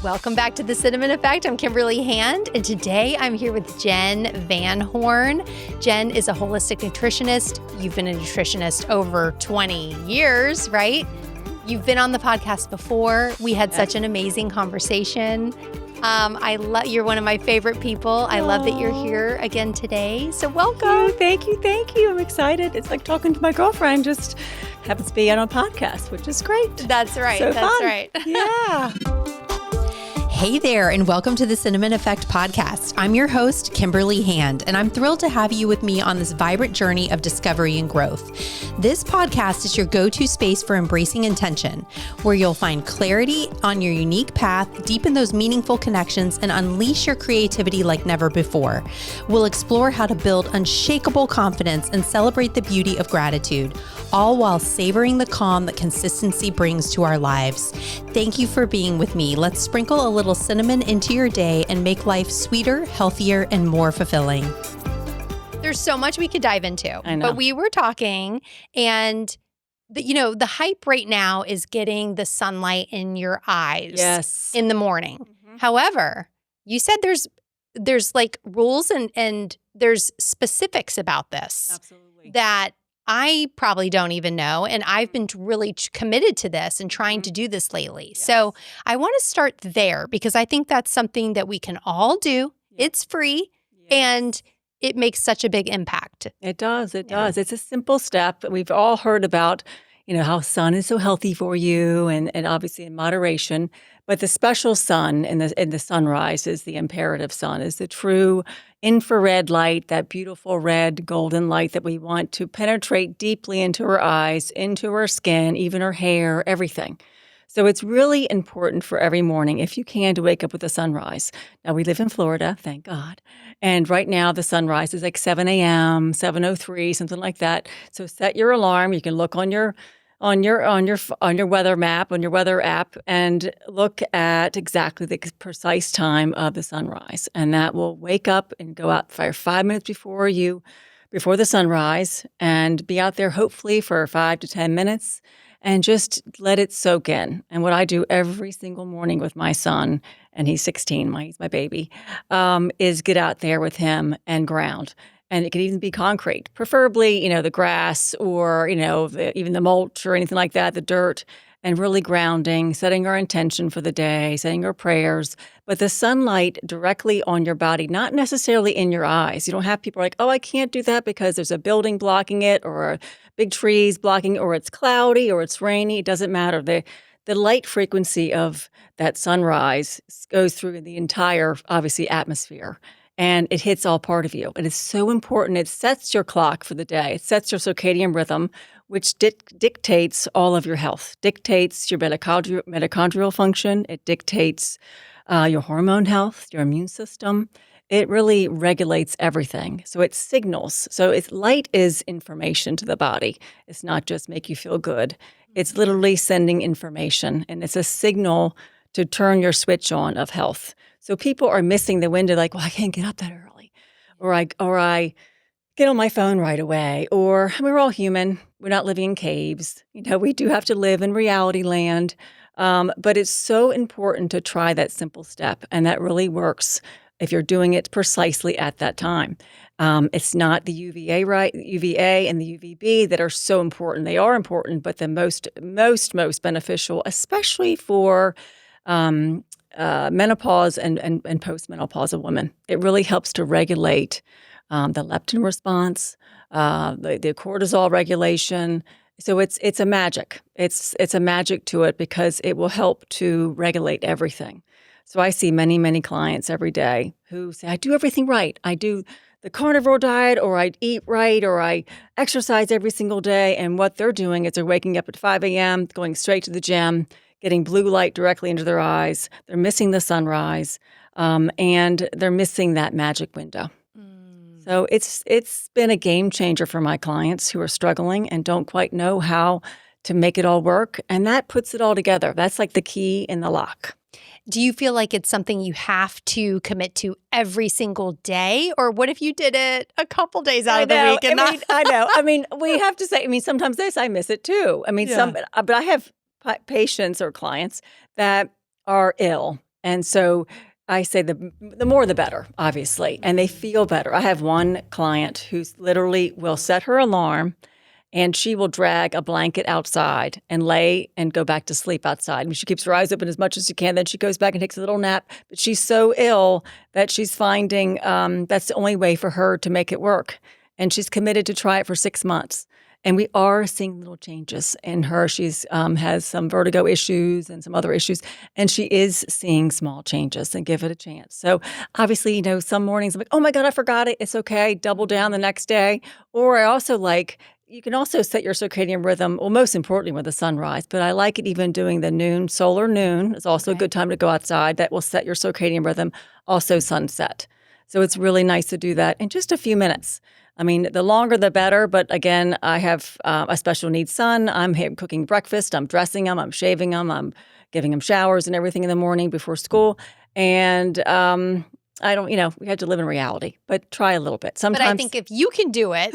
Welcome back to The Cinnamon Effect. I'm Kimberly Hand, and today I'm here with Jen Van Horn. Jen is a holistic nutritionist. You've been a nutritionist over 20 years, right? You've been on the podcast before. We had such an amazing conversation. You're one of my favorite people. I love that you're here again today. So welcome. Thank you. I'm excited. It's like talking to my girlfriend. Just happens to be on a podcast, which is great. That's right. So That's fun. right. Yeah. Hey there, and welcome to the Cinnamon Effect podcast. I'm your host, Kimberly Hand, and I'm thrilled to have you with me on this vibrant journey of discovery and growth. This podcast is your go-to space for embracing intention, where you'll find clarity on your unique path, deepen those meaningful connections, and unleash your creativity like never before. We'll explore how to build unshakable confidence and celebrate the beauty of gratitude, all while savoring the calm that consistency brings to our lives. Thank you for being with me. Let's sprinkle a little cinnamon into your day and make life sweeter, healthier, and more fulfilling. There's so much we could dive into, I know. but we were talking, and the hype right now is getting the sunlight in your eyes in the morning. Mm-hmm. However, you said there's like rules and there's specifics about this. Absolutely. That I probably don't even know. And I've been really committed to this and trying to do this lately. Yes. So I want to start there because I think that's something that we can all do. Yes. It's free and it makes such a big impact. It does. It does. It's a simple step. We've all heard about, how sun is so healthy for you and obviously in moderation. But the special sun in the sunrise is the imperative sun, is the true infrared light, that beautiful red golden light that we want to penetrate deeply into our eyes, into our skin, even our hair, everything. So it's really important for every morning, if you can, to wake up with the sunrise. Now, we live in Florida, thank God. And right now, the sunrise is like 7 a.m., 7:03, something like that. So set your alarm. You can look on your weather map, on your weather app, and look at exactly the precise time of the sunrise. And that will wake up and go out for 5 minutes before the sunrise, and be out there hopefully for 5 to 10 minutes. And just let it soak in. And what I do every single morning with my son, and he's 16, he's my baby, is get out there with him and ground. And it could even be concrete, preferably, the grass or, even the mulch or anything like that, the dirt, and really grounding, setting our intention for the day, saying our prayers. But the sunlight directly on your body, not necessarily in your eyes. You don't have people like, oh, I can't do that because there's a building blocking it or big trees blocking it, or it's cloudy or it's rainy. It doesn't matter. The light frequency of that sunrise goes through the entire, obviously, atmosphere. And it hits all part of you. And it's so important. It sets your clock for the day. It sets your circadian rhythm, which dictates all of your health, dictates your mitochondrial function. It dictates your hormone health, your immune system. It really regulates everything. So it signals. So light is information to the body. It's not just make you feel good. It's literally sending information. And it's a signal to turn your switch on of health. So people are missing the window, like, well, I can't get up that early, or I get on my phone right away, or we're all human. We're not living in caves. We do have to live in reality land. But it's so important to try that simple step, and that really works if you're doing it precisely at that time. It's not the UVA and the UVB that are so important. They are important, but the most beneficial, especially for menopause and postmenopausal women. It really helps to regulate the leptin response, the cortisol regulation. So it's a magic. It's a magic to it because it will help to regulate everything. So I see many, many clients every day who say, I do everything right. I do the carnivore diet, or I eat right, or I exercise every single day. And what they're doing is they're waking up at 5 a.m., going straight to the gym, getting blue light directly into their eyes. They're missing the sunrise, and they're missing that magic window. So it's been a game changer for my clients who are struggling and don't quite know how to make it all work. And that puts it all together. That's like the key in the lock. Do you feel like it's something you have to commit to every single day? Or what if you did it a couple days out of the week? And I know. I mean, we have to say, sometimes I miss it too. But I have patients or clients that are ill And so I say the more the better, obviously, and they feel better. I have one client who's literally will set her alarm and she will drag a blanket outside and lay and go back to sleep outside. I mean, she keeps her eyes open as much as she can. Then she goes back and takes a little nap. But she's so ill that she's finding that's the only way for her to make it work. And she's committed to try it for 6 months. And we are seeing little changes in her. She's has some vertigo issues and some other issues, and she is seeing small changes, and give it a chance. So obviously, some mornings I'm like, oh my God, I forgot it. It's okay. Double down the next day. Or I also you can also set your circadian rhythm, well, most importantly with the sunrise, but I like it even doing the noon, solar noon is also a good time to go outside. That will set your circadian rhythm, also sunset. So it's really nice to do that in just a few minutes. I mean, the longer the better, but again, I have a special needs son. I'm cooking breakfast, I'm dressing him, I'm shaving him, I'm giving him showers and everything in the morning before school. And I don't, we have to live in reality, but try a little bit. Sometimes, but I think if you can do it,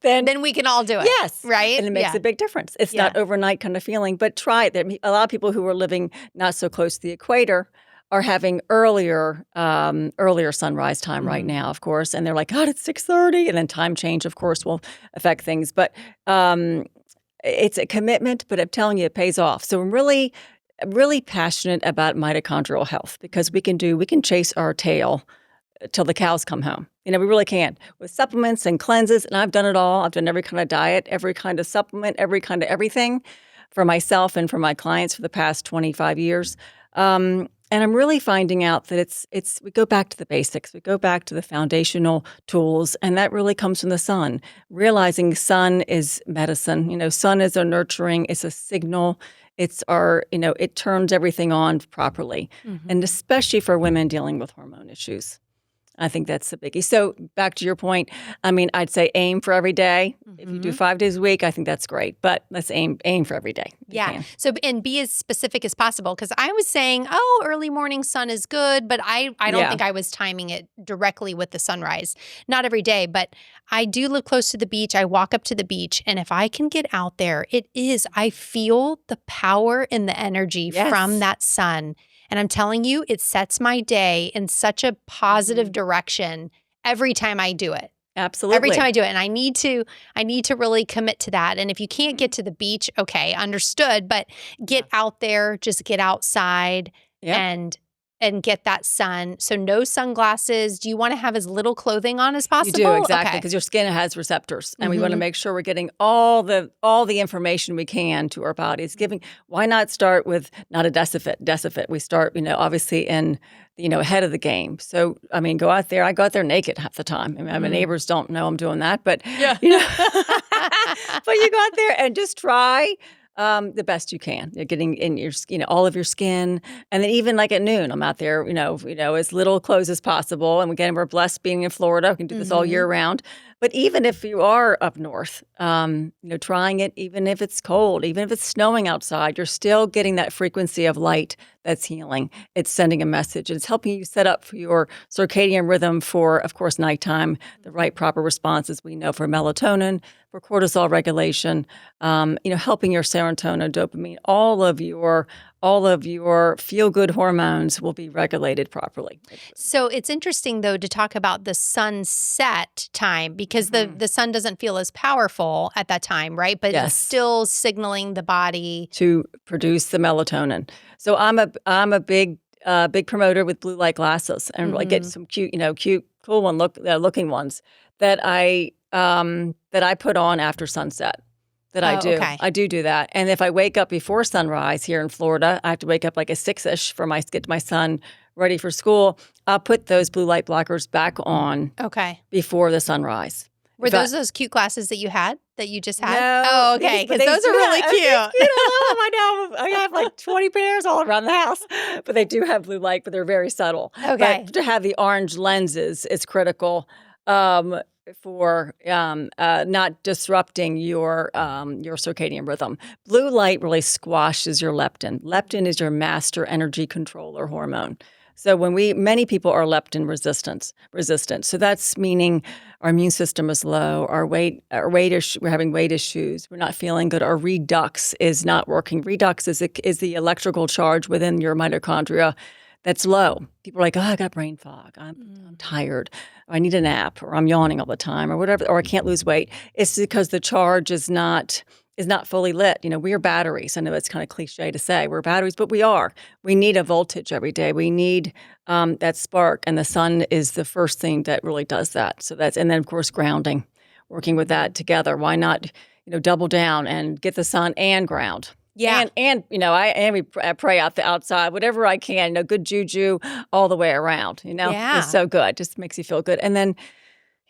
then we can all do it. Yes. Right? And it makes a big difference. It's not overnight kind of feeling, but try it. A lot of people who are living not so close to the equator are having earlier sunrise time right now, of course. And they're like, God, it's 6:30. And then time change, of course, will affect things. But it's a commitment, but I'm telling you, it pays off. So I'm really passionate about mitochondrial health because we can chase our tail till the cows come home. We really can with supplements and cleanses. And I've done it all. I've done every kind of diet, every kind of supplement, every kind of everything for myself and for my clients for the past 25 years. And I'm really finding out that we go back to the basics. We go back to the foundational tools, and that really comes from the sun. Realizing sun is medicine. Sun is our nurturing. It's a signal. It's our, it turns everything on properly. And especially for women dealing with hormone issues. I think that's the biggie. So back to your point, I'd say aim for every day. If you do 5 days a week, I think that's great. But let's aim for every day. Yeah. So and be as specific as possible because I was saying, early morning sun is good, but I don't think I was timing it directly with the sunrise. Not every day, but I do live close to the beach. I walk up to the beach, and if I can get out there, I feel the power and the energy from that sun. And I'm telling you, it sets my day in such a positive direction every time I do it. Absolutely. Every time I do it. And I need to really commit to that. And if you can't get to the beach, okay, understood. But get out there, just get outside and get that sun. So no sunglasses. Do you want to have as little clothing on as possible? You do, exactly, because your skin has receptors. And we want to make sure we're getting all the information we can to our bodies. Why not start with not a decibel? We start, obviously in, ahead of the game. So, go out there. I go out there naked half the time. My neighbors don't know I'm doing that, but, but you go out there and just try the best you can. You're getting in your, all of your skin. And then even like at noon, I'm out there, as little clothes as possible. And again, we're blessed being in Florida. We can do this all year round. But even if you are up north, trying it, even if it's cold, even if it's snowing outside, you're still getting that frequency of light that's healing. It's sending a message. It's helping you set up for your circadian rhythm for, of course, nighttime, the right proper responses we know for melatonin, for cortisol regulation, helping your serotonin, dopamine, all of your feel-good hormones will be regulated properly. So it's interesting, though, to talk about the sunset time because the sun doesn't feel as powerful at that time, right? But it's still signaling the body to produce the melatonin. So I'm a big promoter with blue light glasses, and I get some cute, cool looking ones that I put on after sunset. I do. Okay. I do that. And if I wake up before sunrise here in Florida, I have to wake up like a 6-ish to get my son ready for school. I'll put those blue light blockers back on before the sunrise. Were those cute glasses that you just had? No. Oh, okay. Because those are really cute. I know. I have like 20 pairs all around the house. But they do have blue light, but they're very subtle. Okay. But to have the orange lenses is critical. For not disrupting your circadian rhythm. Blue light really squashes your leptin. Leptin is your master energy controller hormone. So many people are leptin resistant. So that's meaning our immune system is low, we're having weight issues, we're not feeling good, our redox is not working. Redox is the electrical charge within your mitochondria that's low. People are like, oh, I got brain fog, I'm tired, or I need a nap, or I'm yawning all the time, or whatever, or I can't lose weight. It's because the charge is not fully lit. We are batteries. I know it's kind of cliche to say we're batteries, but we are. We need a voltage every day. We need that spark, and the sun is the first thing that really does that. And then of course grounding, working with that together. Why not, double down and get the sun and ground? Yeah. And I pray out the outside, whatever I can, good juju all the way around, Yeah. It's so good. Just makes you feel good. And then,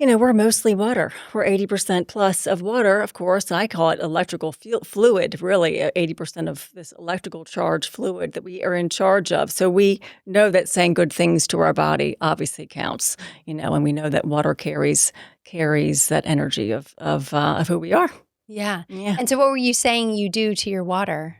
we're mostly water. We're 80% plus of water, of course. I call it electrical fluid, really, 80% of this electrical charge fluid that we are in charge of. So we know that saying good things to our body obviously counts, and we know that water carries that energy of who we are. Yeah. Yeah. And so what were you saying you do to your water?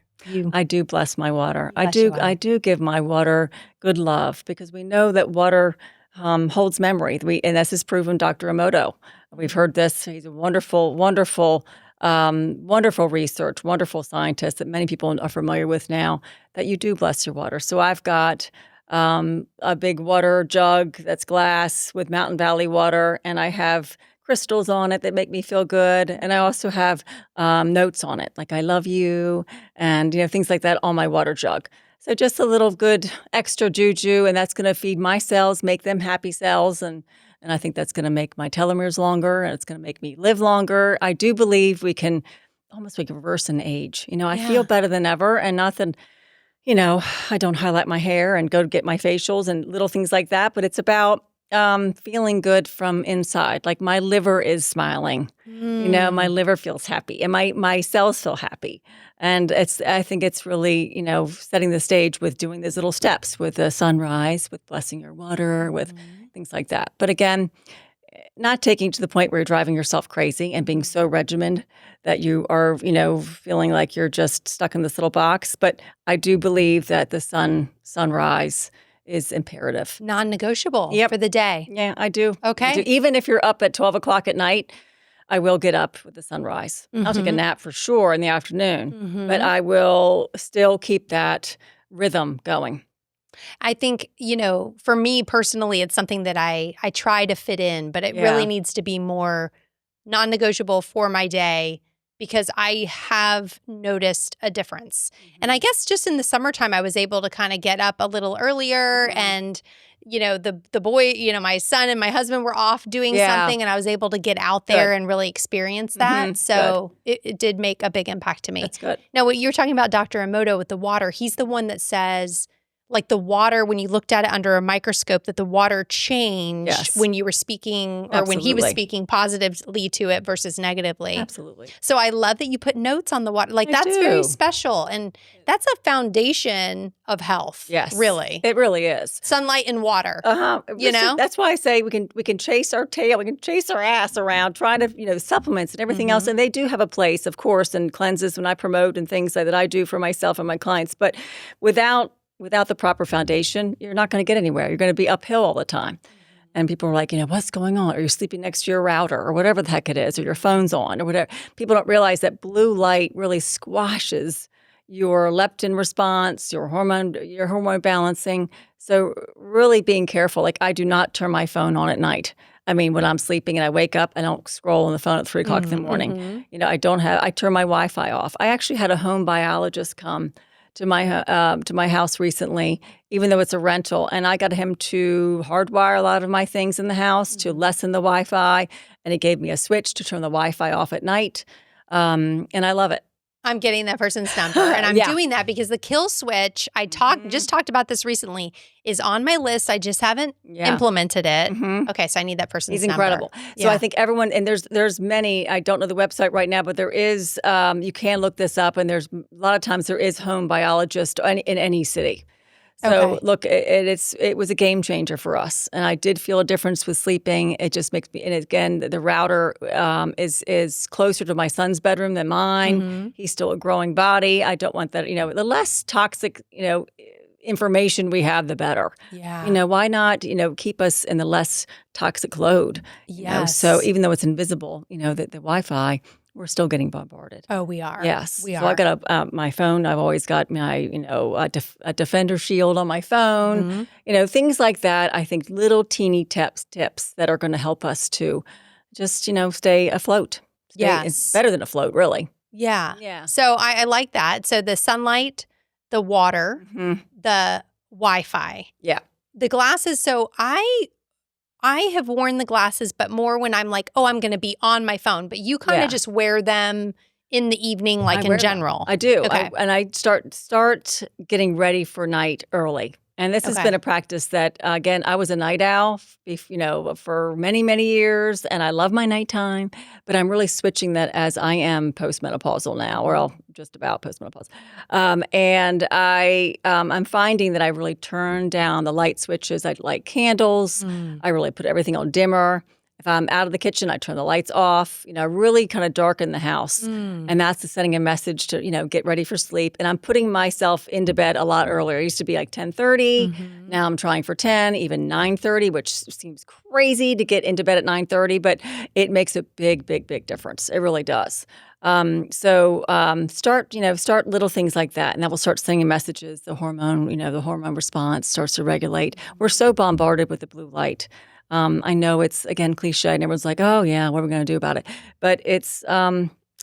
I do bless my water. Bless your water. I do give my water good love, because we know that water holds memory. And this is proven Dr. Emoto. We've heard this. He's a wonderful, wonderful, wonderful research, wonderful scientist that many people are familiar with now, that you do bless your water. So I've got a big water jug that's glass with Mountain Valley water, and I have crystals on it that make me feel good. And I also have notes on it, like I love you, and things like that on my water jug. So just a little good extra juju, and that's going to feed my cells, make them happy cells, and I think that's going to make my telomeres longer, and it's going to make me live longer. I do believe we can reverse an age. I feel better than ever, and nothing. I don't highlight my hair and go to get my facials and little things like that, but it's about feeling good from inside. Like my liver is smiling. My liver feels happy, and my cells feel happy. And I think it's really, setting the stage with doing these little steps with the sunrise, with blessing your water, with things like that. But again, not taking to the point where you're driving yourself crazy and being so regimented that you are, feeling like you're just stuck in this little box. But I do believe that the sunrise is imperative. Non-negotiable Yep. for the day. Yeah, I do. Okay. I do. Even if you're up at 12 o'clock at night, I will get up with the sunrise. I'll take a nap for sure in the afternoon, but I will still keep that rhythm going. I think, for me personally, it's something that I try to fit in, but it really needs to be more non-negotiable for my day, because I have noticed a difference. And I guess just in the summertime, I was able to kind of get up a little earlier, and the boy, my son and my husband were off doing something, and I was able to get out there and really experience that. So it did make a big impact to me. That's good. Now, what you're talking about, Dr. Emoto, with the water, he's the one that says, like, the water, when you looked at it under a microscope, that the water changed when you were speaking, or when he was speaking positively to it versus negatively. Absolutely. So I love that you put notes on the water. Like, that's very special. And that's a foundation of health. Yes. Really. It really is. Sunlight and water. That's why I say we can chase our tail, we can chase our ass around trying to, supplements and everything else. And they do have a place, of course, and cleanses when I promote and things that I do for myself and my clients. But without the proper foundation, you're not going to get anywhere. You're going to be uphill all the time. And people are like, what's going on? Are you sleeping next to your router, or whatever the heck it is, or your phone's on, or whatever? People don't realize that blue light really squashes your leptin response, your hormone balancing. So really being careful. Like, I do not turn my phone on at night. I mean, when I'm sleeping and I wake up, I don't scroll on the phone at 3 o'clock in the morning. I turn my Wi-Fi off. I actually had a home biologist come to my house recently, even though it's a rental, and I got him to hardwire a lot of my things in the house to lessen the Wi-Fi, and he gave me a switch to turn the Wi-Fi off at night, and I love it. I'm getting that person's number, and I'm doing that because the kill switch, just talked about this recently, is on my list. I just haven't implemented it. Okay, so I need that person's number. He's incredible. So I think everyone, and there's many, I don't know the website right now, but there is, you can look this up, and there's a lot of times there is home biologist in any city. So look, it was a game changer for us, and I did feel a difference with sleeping. It just makes me, and again, the router is closer to my son's bedroom than mine. He's still a growing body. I don't want that. The less toxic, information we have, the better. Yeah. Why not, keep us in the less toxic load? Yes. So even though it's invisible, the Wi-Fi, we're still getting bombarded. Oh, we are. Yes. We So are. I got my phone. I've always got my, a Defender Shield on my phone. Mhm. Things like that. I think little teeny tips that are going to help us to just, stay afloat. It's Yes. better than afloat, really. Yeah. Yeah. So I like that. So the sunlight, the water, the Wi-Fi. Yeah. The glasses. So I have worn the glasses, but more when I'm like, oh, I'm going to be on my phone. But you kind of just wear them in the evening, like in general. I do. Okay. I start getting ready for night early. And this has been a practice that, again, I was a night owl, for many, many years, and I love my nighttime. But I'm really switching that as I am postmenopausal now, or just about postmenopausal. And I'm finding that I really turn down the light switches. I light candles. I really put everything on dimmer. If I'm out of the kitchen, I turn the lights off, really kind of darken the house. And that's sending a message to, get ready for sleep. And I'm putting myself into bed a lot earlier. It used to be like 10:30. Now I'm trying for 10, even 9:30, which seems crazy to get into bed at 9:30, but it makes a big, big, big difference. It really does. So start little things like that, and that will start sending messages. The hormone response starts to regulate. We're so bombarded with the blue light. I know it's, again, cliche, and everyone's like, oh, yeah, what are we going to do about it? But it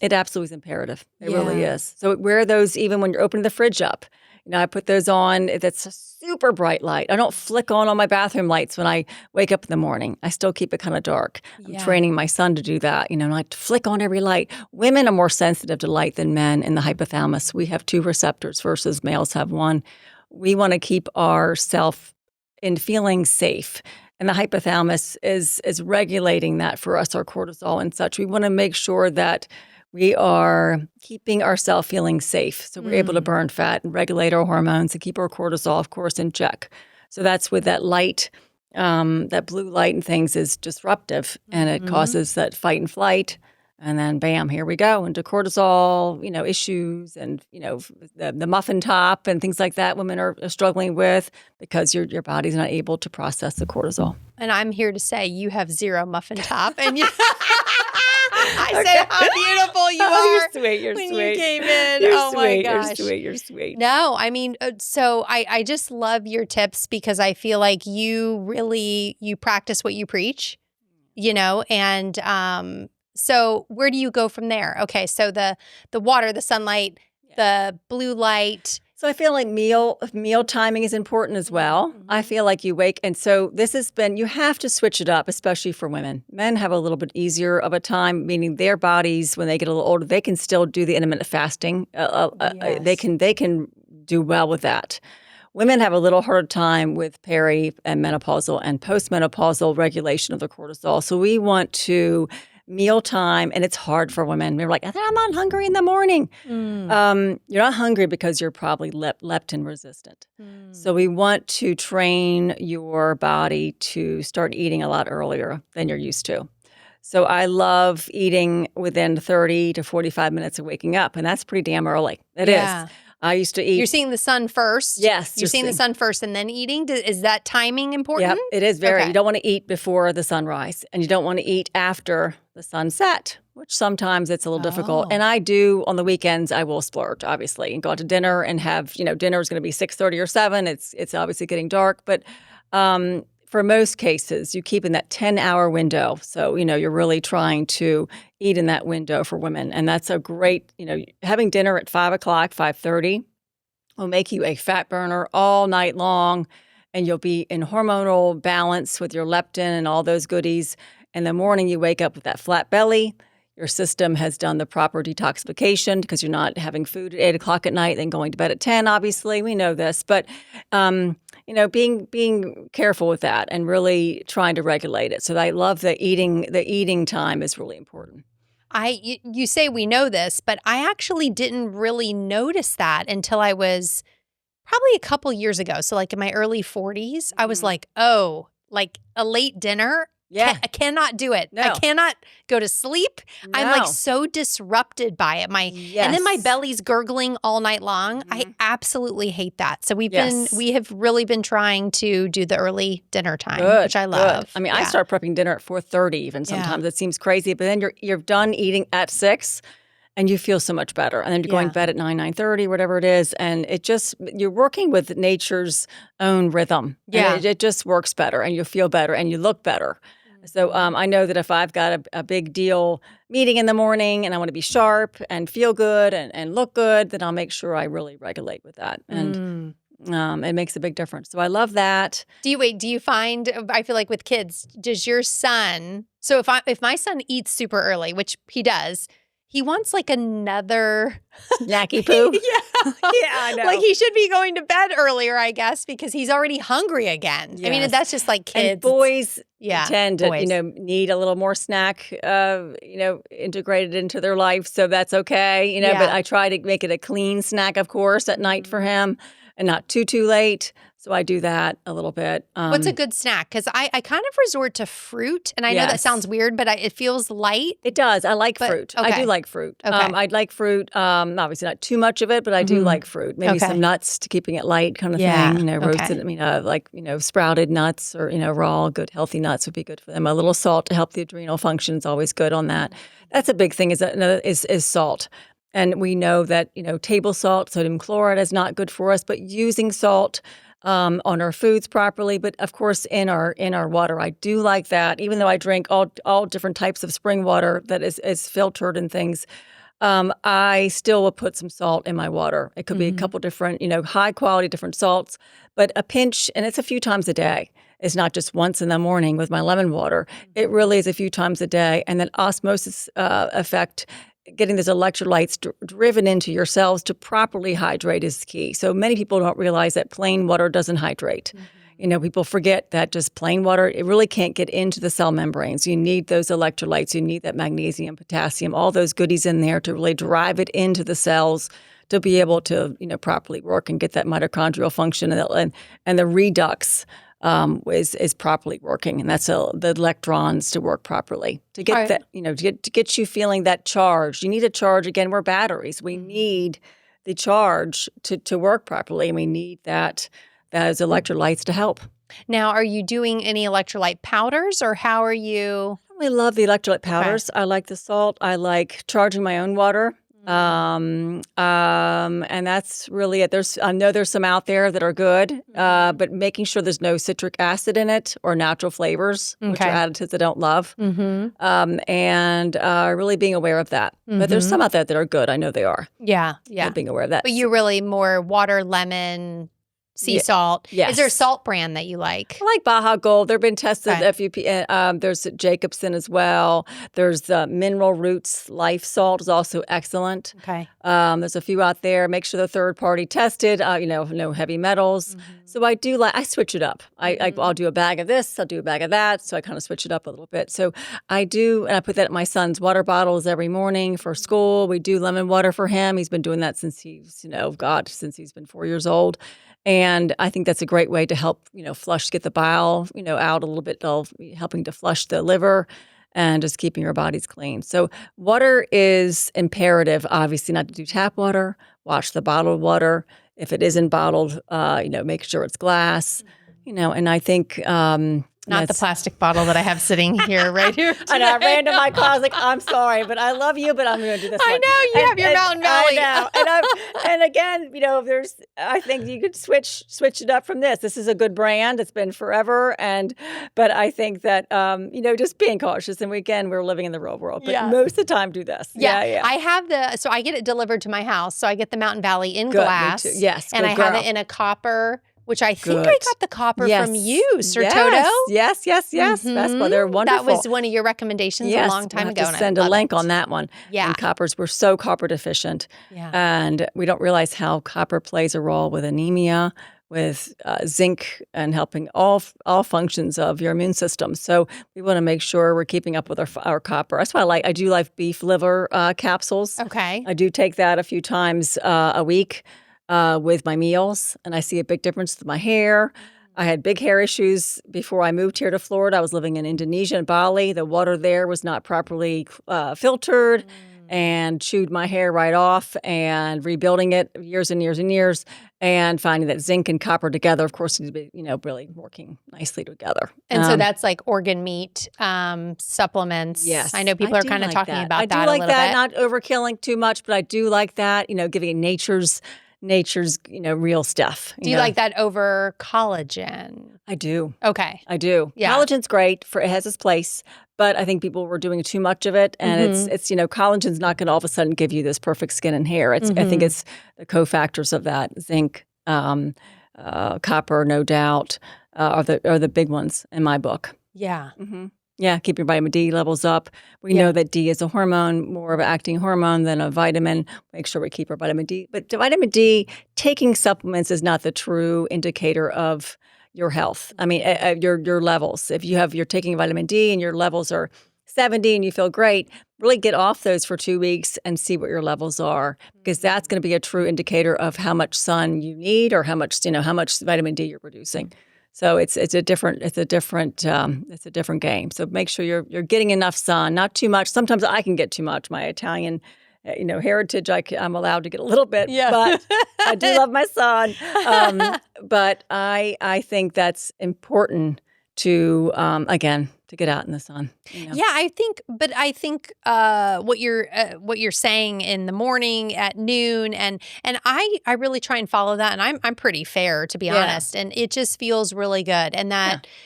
absolutely is imperative. It really is. So wear those even when you're opening the fridge up. I put those on. That's a super bright light. I don't flick on all my bathroom lights when I wake up in the morning. I still keep it kind of dark. I'm training my son to do that. Not to flick on every light. Women are more sensitive to light than men in the hypothalamus. We have 2 receptors versus males have 1. We want to keep ourselves in feeling safe. And the hypothalamus is regulating that for us, our cortisol and such. We want to make sure that we are keeping ourselves feeling safe. So we're able to burn fat and regulate our hormones and keep our cortisol, of course, in check. So that's with that light, that blue light and things is disruptive, and it causes that fight and flight. And then, bam, here we go into cortisol, issues and, the muffin top and things like that women are struggling with because your body's not able to process the cortisol. And I'm here to say you have 0 muffin top. And I say how beautiful you are. You're sweet. You're when sweet. You came in. You're oh, sweet. my gosh. You're sweet. No, I mean, so I just love your tips because I feel like you practice what you preach, and so where do you go from there? Okay, so the water, the sunlight, the blue light. So I feel like meal timing is important as well. I feel like you wake, and so you have to switch it up, especially for women. Men have a little bit easier of a time, meaning their bodies, when they get a little older, they can still do the intermittent fasting. They can do well with that. Women have a little harder time with peri and menopausal and postmenopausal regulation of the cortisol. So we want to mealtime, and it's hard for women. We're like, I'm not hungry in the morning. You're not hungry because you're probably leptin resistant. So we want to train your body to start eating a lot earlier than you're used to. So I love eating within 30 to 45 minutes of waking up, and that's pretty damn early. It is. I used to eat. You're seeing the sun first? Yes. You're seeing the sun first and then eating? Is that timing important? Yep, it is very. Okay. You don't want to eat before the sunrise, and you don't want to eat after the sunset, which sometimes it's a little difficult. And I do, on the weekends, I will splurge, obviously, and go out to dinner and have, dinner is going to be 6:30 or 7. It's obviously getting dark. But for most cases, you keep in that 10-hour window. So, you're really trying to eat in that window for women. And that's a great, having dinner at 5 o'clock, 5:30 will make you a fat burner all night long. And you'll be in hormonal balance with your leptin and all those goodies. In the morning, you wake up with that flat belly. Your system has done the proper detoxification because you're not having food at 8 o'clock at night and going to bed at 10, obviously. We know this. But, being careful with that and really trying to regulate it. So I love the eating time is really important. You say we know this, but I actually didn't really notice that until I was probably a couple years ago. So like in my early 40s, I was like, oh, like a late dinner, Yeah. I cannot do it. No. I cannot go to sleep. I'm like so disrupted by it. And then my belly's gurgling all night long. I absolutely hate that. So we have really been trying to do the early dinner time, which I love. I mean, I start prepping dinner at 4:30 even sometimes. It seems crazy, but then you're done eating at 6. And you feel so much better. And then you're going to bed at 9:30, whatever it is. And you're working with nature's own rhythm. Yeah. And it just works better and you feel better and you look better. So I know that if I've got a big deal meeting in the morning and I want to be sharp and feel good and look good, then I'll make sure I really regulate with that. And it makes a big difference. So I love that. Do you find, I feel like with kids, does your son, so if my son eats super early, which he does, he wants like another Nacky poo. Yeah, I know. Like he should be going to bed earlier, I guess, because he's already hungry again. Yes. I mean, that's just like kids. And boys tend to, need a little more snack, integrated into their life. So that's okay, but I try to make it a clean snack, of course, at night for him and not too late. So I do that a little bit. What's a good snack? Because I kind of resort to fruit. And I know that sounds weird, but it feels light. It does. I like fruit. Okay. I do like fruit. Okay. I'd like fruit. Obviously not too much of it, but I do like fruit. Maybe some nuts to keeping it light kind of thing. Roasted, sprouted nuts or, raw, good, healthy nuts would be good for them. A little salt to help the adrenal function is always good on that. That's a big thing is salt. And we know that, table salt, sodium chloride is not good for us, but using salt on our foods properly, but of course in our water. I do like that, even though I drink all different types of spring water that is filtered and things. I still will put some salt in my water. It could be a couple different, high quality different salts, but a pinch, and it's a few times a day. It's not just once in the morning with my lemon water. It really is a few times a day, and then osmosis effect. Getting those electrolytes driven into your cells to properly hydrate is key. So many people don't realize that plain water doesn't hydrate. People forget that just plain water, it really can't get into the cell membranes. You need those electrolytes. You need that magnesium, potassium, all those goodies in there to really drive it into the cells to be able to, properly work and get that mitochondrial function and the redox is properly working, and that's the electrons to work properly to get that, to get you feeling that charge. You need a charge. Again, we're batteries. We need the charge to work properly, and we need those electrolytes to help. Now, are you doing any electrolyte powders, or how are you? I really love the electrolyte powders. I like the salt. I like charging my own water. And that's really it. I know there's some out there that are good, but making sure there's no citric acid in it or natural flavors, which are additives I don't love. And really being aware of that. But there's some out there that are good. I know they are. Yeah. Being aware of that. But you're really more water, lemon, sea salt. Yes. Is there a salt brand that you like? I like Baja Gold. They've been tested there's Jacobson as well. There's Mineral Roots Life Salt is also excellent. Okay. There's a few out there. Make sure they're third party tested. No heavy metals. So I switch it up. I'll do a bag of this. I'll do a bag of that. So I kind of switch it up a little bit. So I do, and I put that in my son's water bottles every morning for school. We do lemon water for him. He's been doing that since he's been 4 years old. And I think that's a great way to help, get the bile, out a little bit, helping to flush the liver and just keeping your bodies clean. So water is imperative, obviously, not to do tap water. Watch the bottled water. If it isn't bottled, make sure it's glass, and I think Not the plastic bottle that I have sitting here, right here. I know. I ran to my car. I was like, I'm sorry, but I love you, but I'm going to do this one. I know. You have your Mountain Valley. I know. And again, I think you could switch it up from this. This is a good brand. It's been forever. But I think that, just being cautious. And we're living in the real world. But most of the time, do this. Yeah. I have so I get it delivered to my house. So I get the Mountain Valley in glass. Me too. Yes. And I have it in a copper. Which I think I got the copper from you, Sir Toto. Yes. That's why they're wonderful. That was one of your recommendations a long time ago. Just send a link on that one. Yeah. And coppers, we're so copper deficient. Yeah. And we don't realize how copper plays a role with anemia, with zinc, and helping all functions of your immune system. So we want to make sure we're keeping up with our copper. That's why I do like beef liver capsules. Okay. I do take that a few times a week. With my meals, and I see a big difference with my hair. I had big hair issues before I moved here to Florida. I was living in Indonesia and Bali. The water there was not properly filtered and chewed my hair right off, and rebuilding it years and years and years, and finding that zinc and copper together, of course, need to be, really working nicely together. And so that's like organ meat supplements. Yes. I know people are kind of talking about that a I do little like that, bit. not overkilling too much, but I do like that, giving nature's real stuff. Do you like that over collagen? I do. Okay. I do. Yeah. Collagen's great it has its place, but I think people were doing too much of it, and it's collagen's not going to all of a sudden give you this perfect skin and hair. I think it's the cofactors of that: zinc, copper, no doubt, are the big ones in my book. Yeah. Yeah, keep your vitamin D levels up. We know that D is a hormone, more of an acting hormone than a vitamin. Make sure we keep our vitamin D. But the vitamin D, taking supplements is not the true indicator of your health. I mean, your levels. If you're taking vitamin D and your levels are 70 and you feel great, really get off those for 2 weeks and see what your levels are, because that's going to be a true indicator of how much sun you need or how much vitamin D you're producing. So it's a different game. So make sure you're getting enough sun, not too much. Sometimes I can get too much. My Italian, heritage, I'm allowed to get a little bit, but I do love my sun. But I think that's important to to get out in the sun. Yeah, I think what you're saying in the morning, at noon, and I really try and follow that, and I'm pretty fair, to be honest, and it just feels really good, and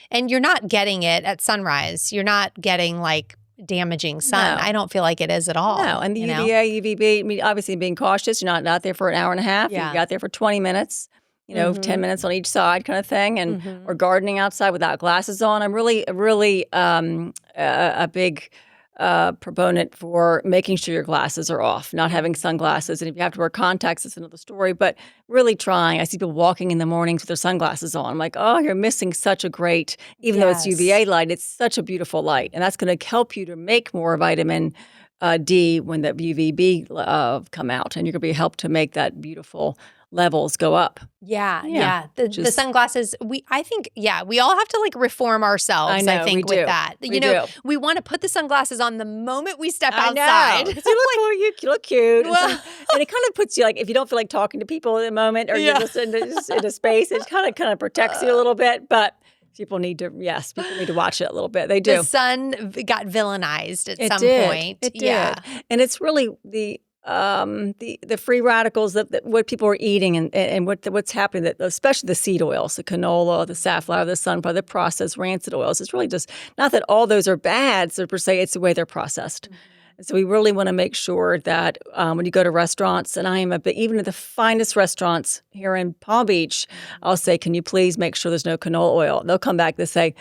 and you're not getting it at sunrise. You're not getting like damaging sun. No. I don't feel like it is at all. No, and the UVA, UVB, I mean, obviously being cautious, you're not out there for an hour and a half. Yeah. You're out there for 20 minutes. 10 minutes on each side kind of thing, and or gardening outside without glasses on. I'm really a big proponent for making sure your glasses are off, not having sunglasses. And if you have to wear contacts, it's another story, but really trying. I see people walking in the mornings with their sunglasses on. I'm like, oh, you're missing such a great, even though it's UVA light, it's such a beautiful light. And that's going to help you to make more vitamin D when the UVB come out. And you're going to be helped to make that beautiful levels go up. Yeah. The sunglasses, we all have to like reform ourselves, I think, with that. We want to put the sunglasses on the moment we step outside. You look cute. Well, and it kind of puts you, like, if you don't feel like talking to people in the moment, or you're just in a space, it kind of protects you a little bit. But people need to watch it a little bit. They do. The sun got villainized at some point. It did. And it's really the free radicals that what people are eating and what's happening, that especially the seed oils, the canola, the safflower, the sunflower, the processed rancid oils. It's really just not that all those are bad, so per se, it's the way they're processed. And so we really want to make sure that when you go to restaurants, and I am even at the finest restaurants here in Palm Beach, I'll say, can you please make sure there's no canola oil? They'll come back, they say,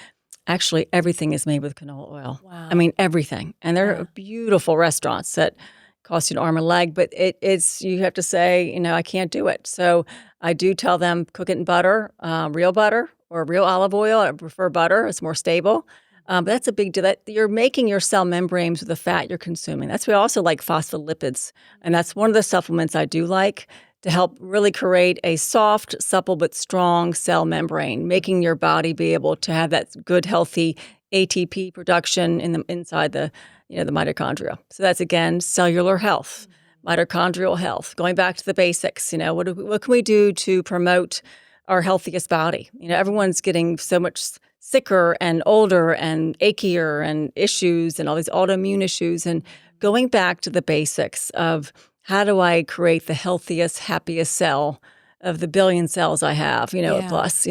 actually, everything is made with canola oil. Wow. I mean, everything. And they're beautiful restaurants that cost you an arm and a leg, but it's you have to say, I can't do it. So I do tell them, cook it in butter, real butter or real olive oil. I prefer butter. It's more stable. But that's a big deal. That you're making your cell membranes with the fat you're consuming. That's why I also like phospholipids. And that's one of the supplements I do like to help really create a soft, supple, but strong cell membrane, making your body be able to have that good, healthy ATP production inside the mitochondria. So that's, again, cellular health, mitochondrial health, going back to the basics. What can we do to promote our healthiest body? Everyone's getting so much sicker and older and achier and issues and all these autoimmune issues, and going back to the basics of how do I create the healthiest, happiest cell of the billion cells I have, plus,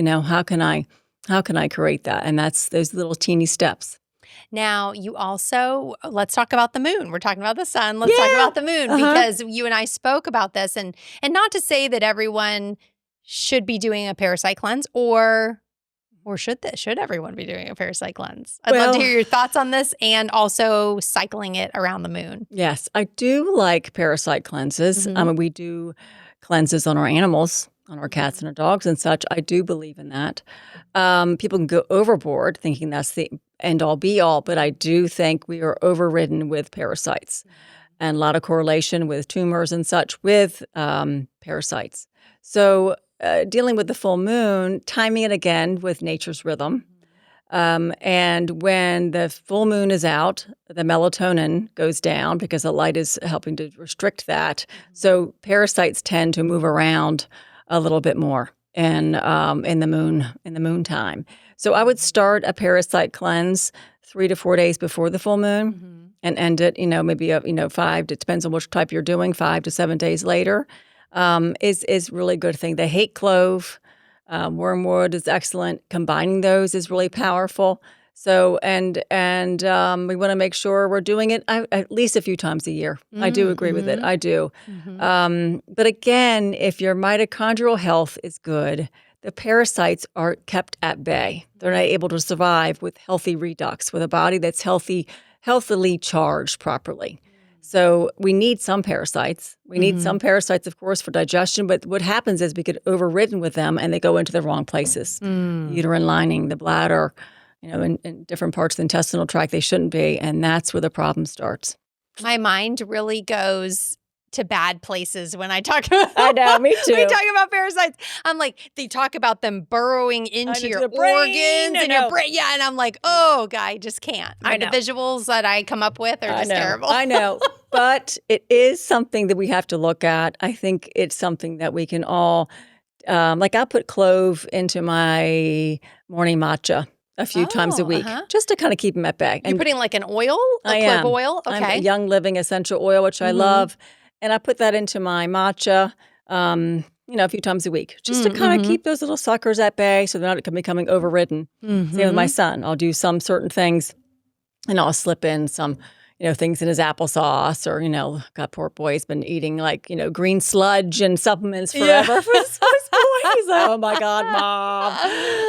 how can I create that? And that's those little teeny steps. Now, you also, let's talk about the moon. We're talking about the sun. Let's talk about the moon, because you and I spoke about this, and not to say that everyone should be doing a parasite cleanse, or should everyone be doing a parasite cleanse? I'd love to hear your thoughts on this, and also cycling it around the moon. Yes, I do like parasite cleanses. We do cleanses on our animals, on our cats and our dogs and such. I do believe in that. People can go overboard thinking that's the end-all, be-all, but I do think we are overridden with parasites, and a lot of correlation with tumors and such with parasites. So dealing with the full moon, timing it again with nature's rhythm. And when the full moon is out, the melatonin goes down because the light is helping to restrict that. So parasites tend to move around a little bit more in the moon time. So I would start a parasite cleanse 3 to 4 days before the full moon and end it, maybe 5. It depends on which type you're doing. 5 to 7 days later is really good thing. They hate clove. Wormwood is excellent. Combining those is really powerful. So, and we want to make sure we're doing it at least a few times a year. I do agree with it. I do. But again, if your mitochondrial health is good, the parasites are kept at bay. They're not able to survive with healthy redox, with a body that's healthily charged properly. So we need some parasites. We need some parasites, of course, for digestion. But what happens is we get overridden with them and they go into the wrong places. The uterine lining, the bladder, in different parts of the intestinal tract they shouldn't be. And that's where the problem starts. My mind really goes to bad places when I talk about I know, me too. we talk about parasites. I'm like, they talk about them burrowing into your organs and your brain. Yeah, and I'm like, oh, I just can't. The visuals that I come up with are just terrible. I know. But it is something that we have to look at. I think it's something that we can all, I'll put clove into my morning matcha a few times a week, just to kind of keep them at bay. You're putting like an oil, clove oil? Okay. I'm a Young Living essential oil, which I love. And I put that into my matcha, a few times a week, just to kind of keep those little suckers at bay so they're not becoming overridden. Same with my son. I'll do some certain things, and I'll slip in some, things in his applesauce, or, God, poor boy's been eating green sludge and supplements forever for his boys. Oh my God,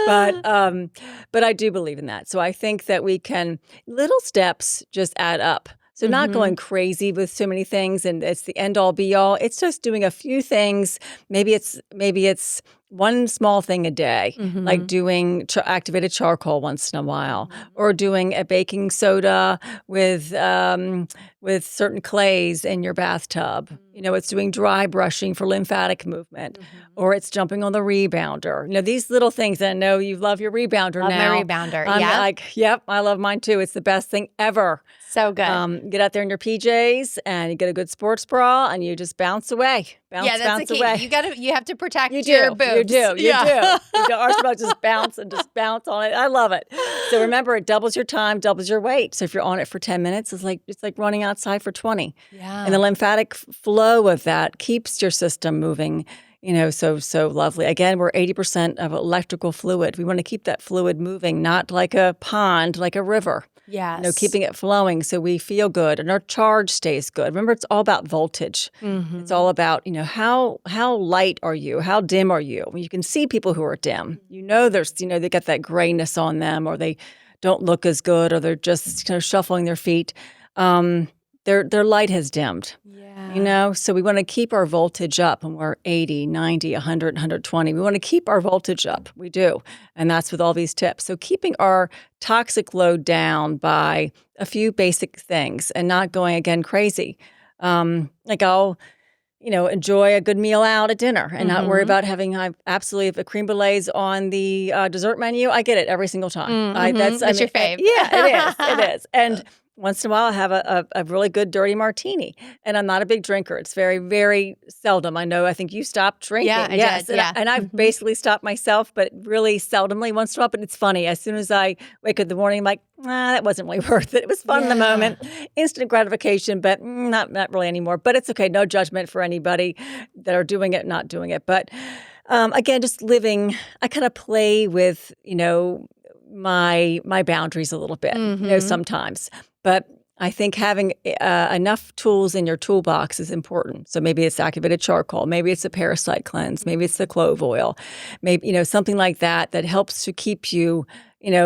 Mom! But I do believe in that. So I think that we can little steps just add up. So not going crazy with so many things and it's the end all be all. It's just doing a few things. Maybe it's one small thing a day, like doing activated charcoal once in a while, or doing a baking soda with certain clays in your bathtub. It's doing dry brushing for lymphatic movement, or it's jumping on the rebounder. These little things. And I know you love your rebounder now. Love my rebounder. Yep, I love mine too. It's the best thing ever. So good. Get out there in your PJs and you get a good sports bra and you just bounce away. Bounce the key. away. You have to protect your boobs. You do. Our spell just bounce on it. I love it. So remember, it doubles your time, doubles your weight. So if you're on it for 10 minutes, it's like running outside for 20. Yeah. And the lymphatic flow of that keeps your system moving. So lovely. Again, we're 80% of electrical fluid. We want to keep that fluid moving, not like a pond, like a river. Yes. Keeping it flowing so we feel good and our charge stays good. Remember, it's all about voltage. It's all about, how light are you? How dim are you? When you can see people who are dim, there's, they got that grayness on them, or they don't look as good, or they're just kind of shuffling their feet. Their light has dimmed. Yeah. So we want to keep our voltage up when we're 80, 90, 100, 120. We want to keep our voltage up. We do. And that's with all these tips. So keeping our toxic load down by a few basic things and not going, again, crazy. I'll, enjoy a good meal out at dinner and not worry about having if a creme brulee's on the dessert menu, I get it every single time. That's your fave. Yeah, it is. And once in a while, I have a really good dirty martini. And I'm not a big drinker. It's very, very seldom. I think you stopped drinking. Yeah, I did. And I've basically stopped myself, but really seldomly once in a while. But it's funny. As soon as I wake up in the morning, I'm like, that wasn't really worth it. It was fun in the moment. Instant gratification, but not really anymore. But it's okay. No judgment for anybody that are doing it, not doing it. But again, just living, I kind of play with, my boundaries a little bit, sometimes. But I think having enough tools in your toolbox is important. So maybe it's activated charcoal, maybe it's a parasite cleanse, maybe it's the clove oil, maybe, something like that helps to keep you,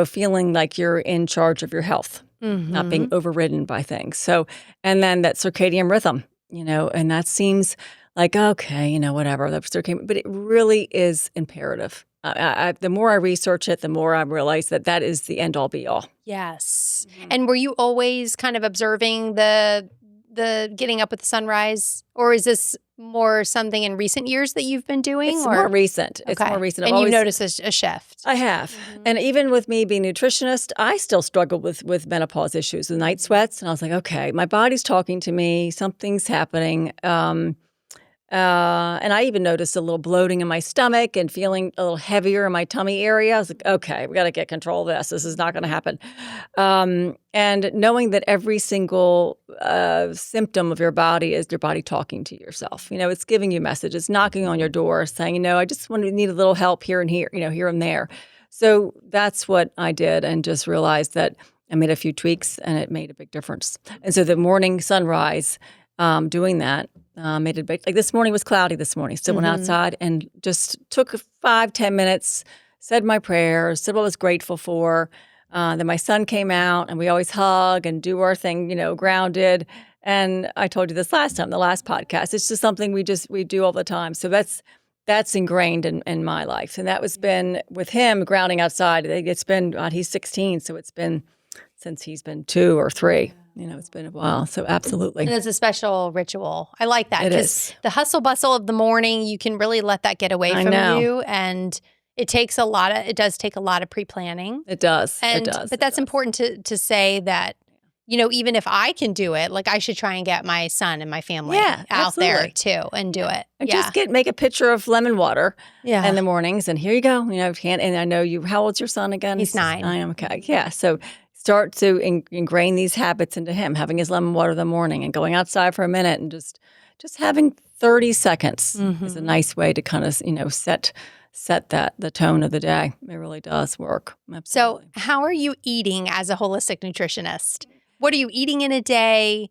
feeling like you're in charge of your health, not being overridden by things. So, and then that circadian rhythm, and that seems like, okay, whatever, that's circadian, but it really is imperative. The more I research it, the more I realize that is the end all be all. Yes. And were you always kind of observing the the getting up with the sunrise, or is this more something in recent years that you've been doing? It's more recent. It's Okay. more recent. And you've noticed a shift. I have. And even with me being a nutritionist, I still struggle with menopause issues, the night sweats. And I was like, okay, my body's talking to me. Something's happening. And I even noticed a little bloating in my stomach and feeling a little heavier in my tummy area. I was like, okay, we got to get control of this. This is not going to happen. And knowing that every single symptom of your body is your body talking to yourself. It's giving you messages, knocking on your door, saying, I just need a little help here and here, here and there. So that's what I did, and just realized that I made a few tweaks and it made a big difference. And so the morning sunrise, doing that, made it big. Like this morning was cloudy this morning. Still went outside and just took 5-10 minutes, said my prayers, said what I was grateful for. Then my son came out, and we always hug and do our thing, grounded. And I told you this last time, the last podcast. It's just something we do all the time. So that's ingrained in my life. And that was been with him grounding outside. It's been, he's 16, so it's been since he's been 2 or 3. It's been a while. So absolutely. And it's a special ritual. I like that. It is. The hustle bustle of the morning, you can really let that get away from you. And it does take a lot of pre-planning. It does. But that's important to say that, even if I can do it, like I should try and get my son and my family out there too and do it. And just make a pitcher of lemon water in the mornings, and here you go. And I know you, how old's your son again? He's 9. 9, okay. Yeah. So start to ingrain these habits into him, having his lemon water in the morning and going outside for a minute and just having 30 seconds is a nice way to kind of, set the tone of the day. It really does work. Absolutely. So how are you eating as a holistic nutritionist? What are you eating in a day?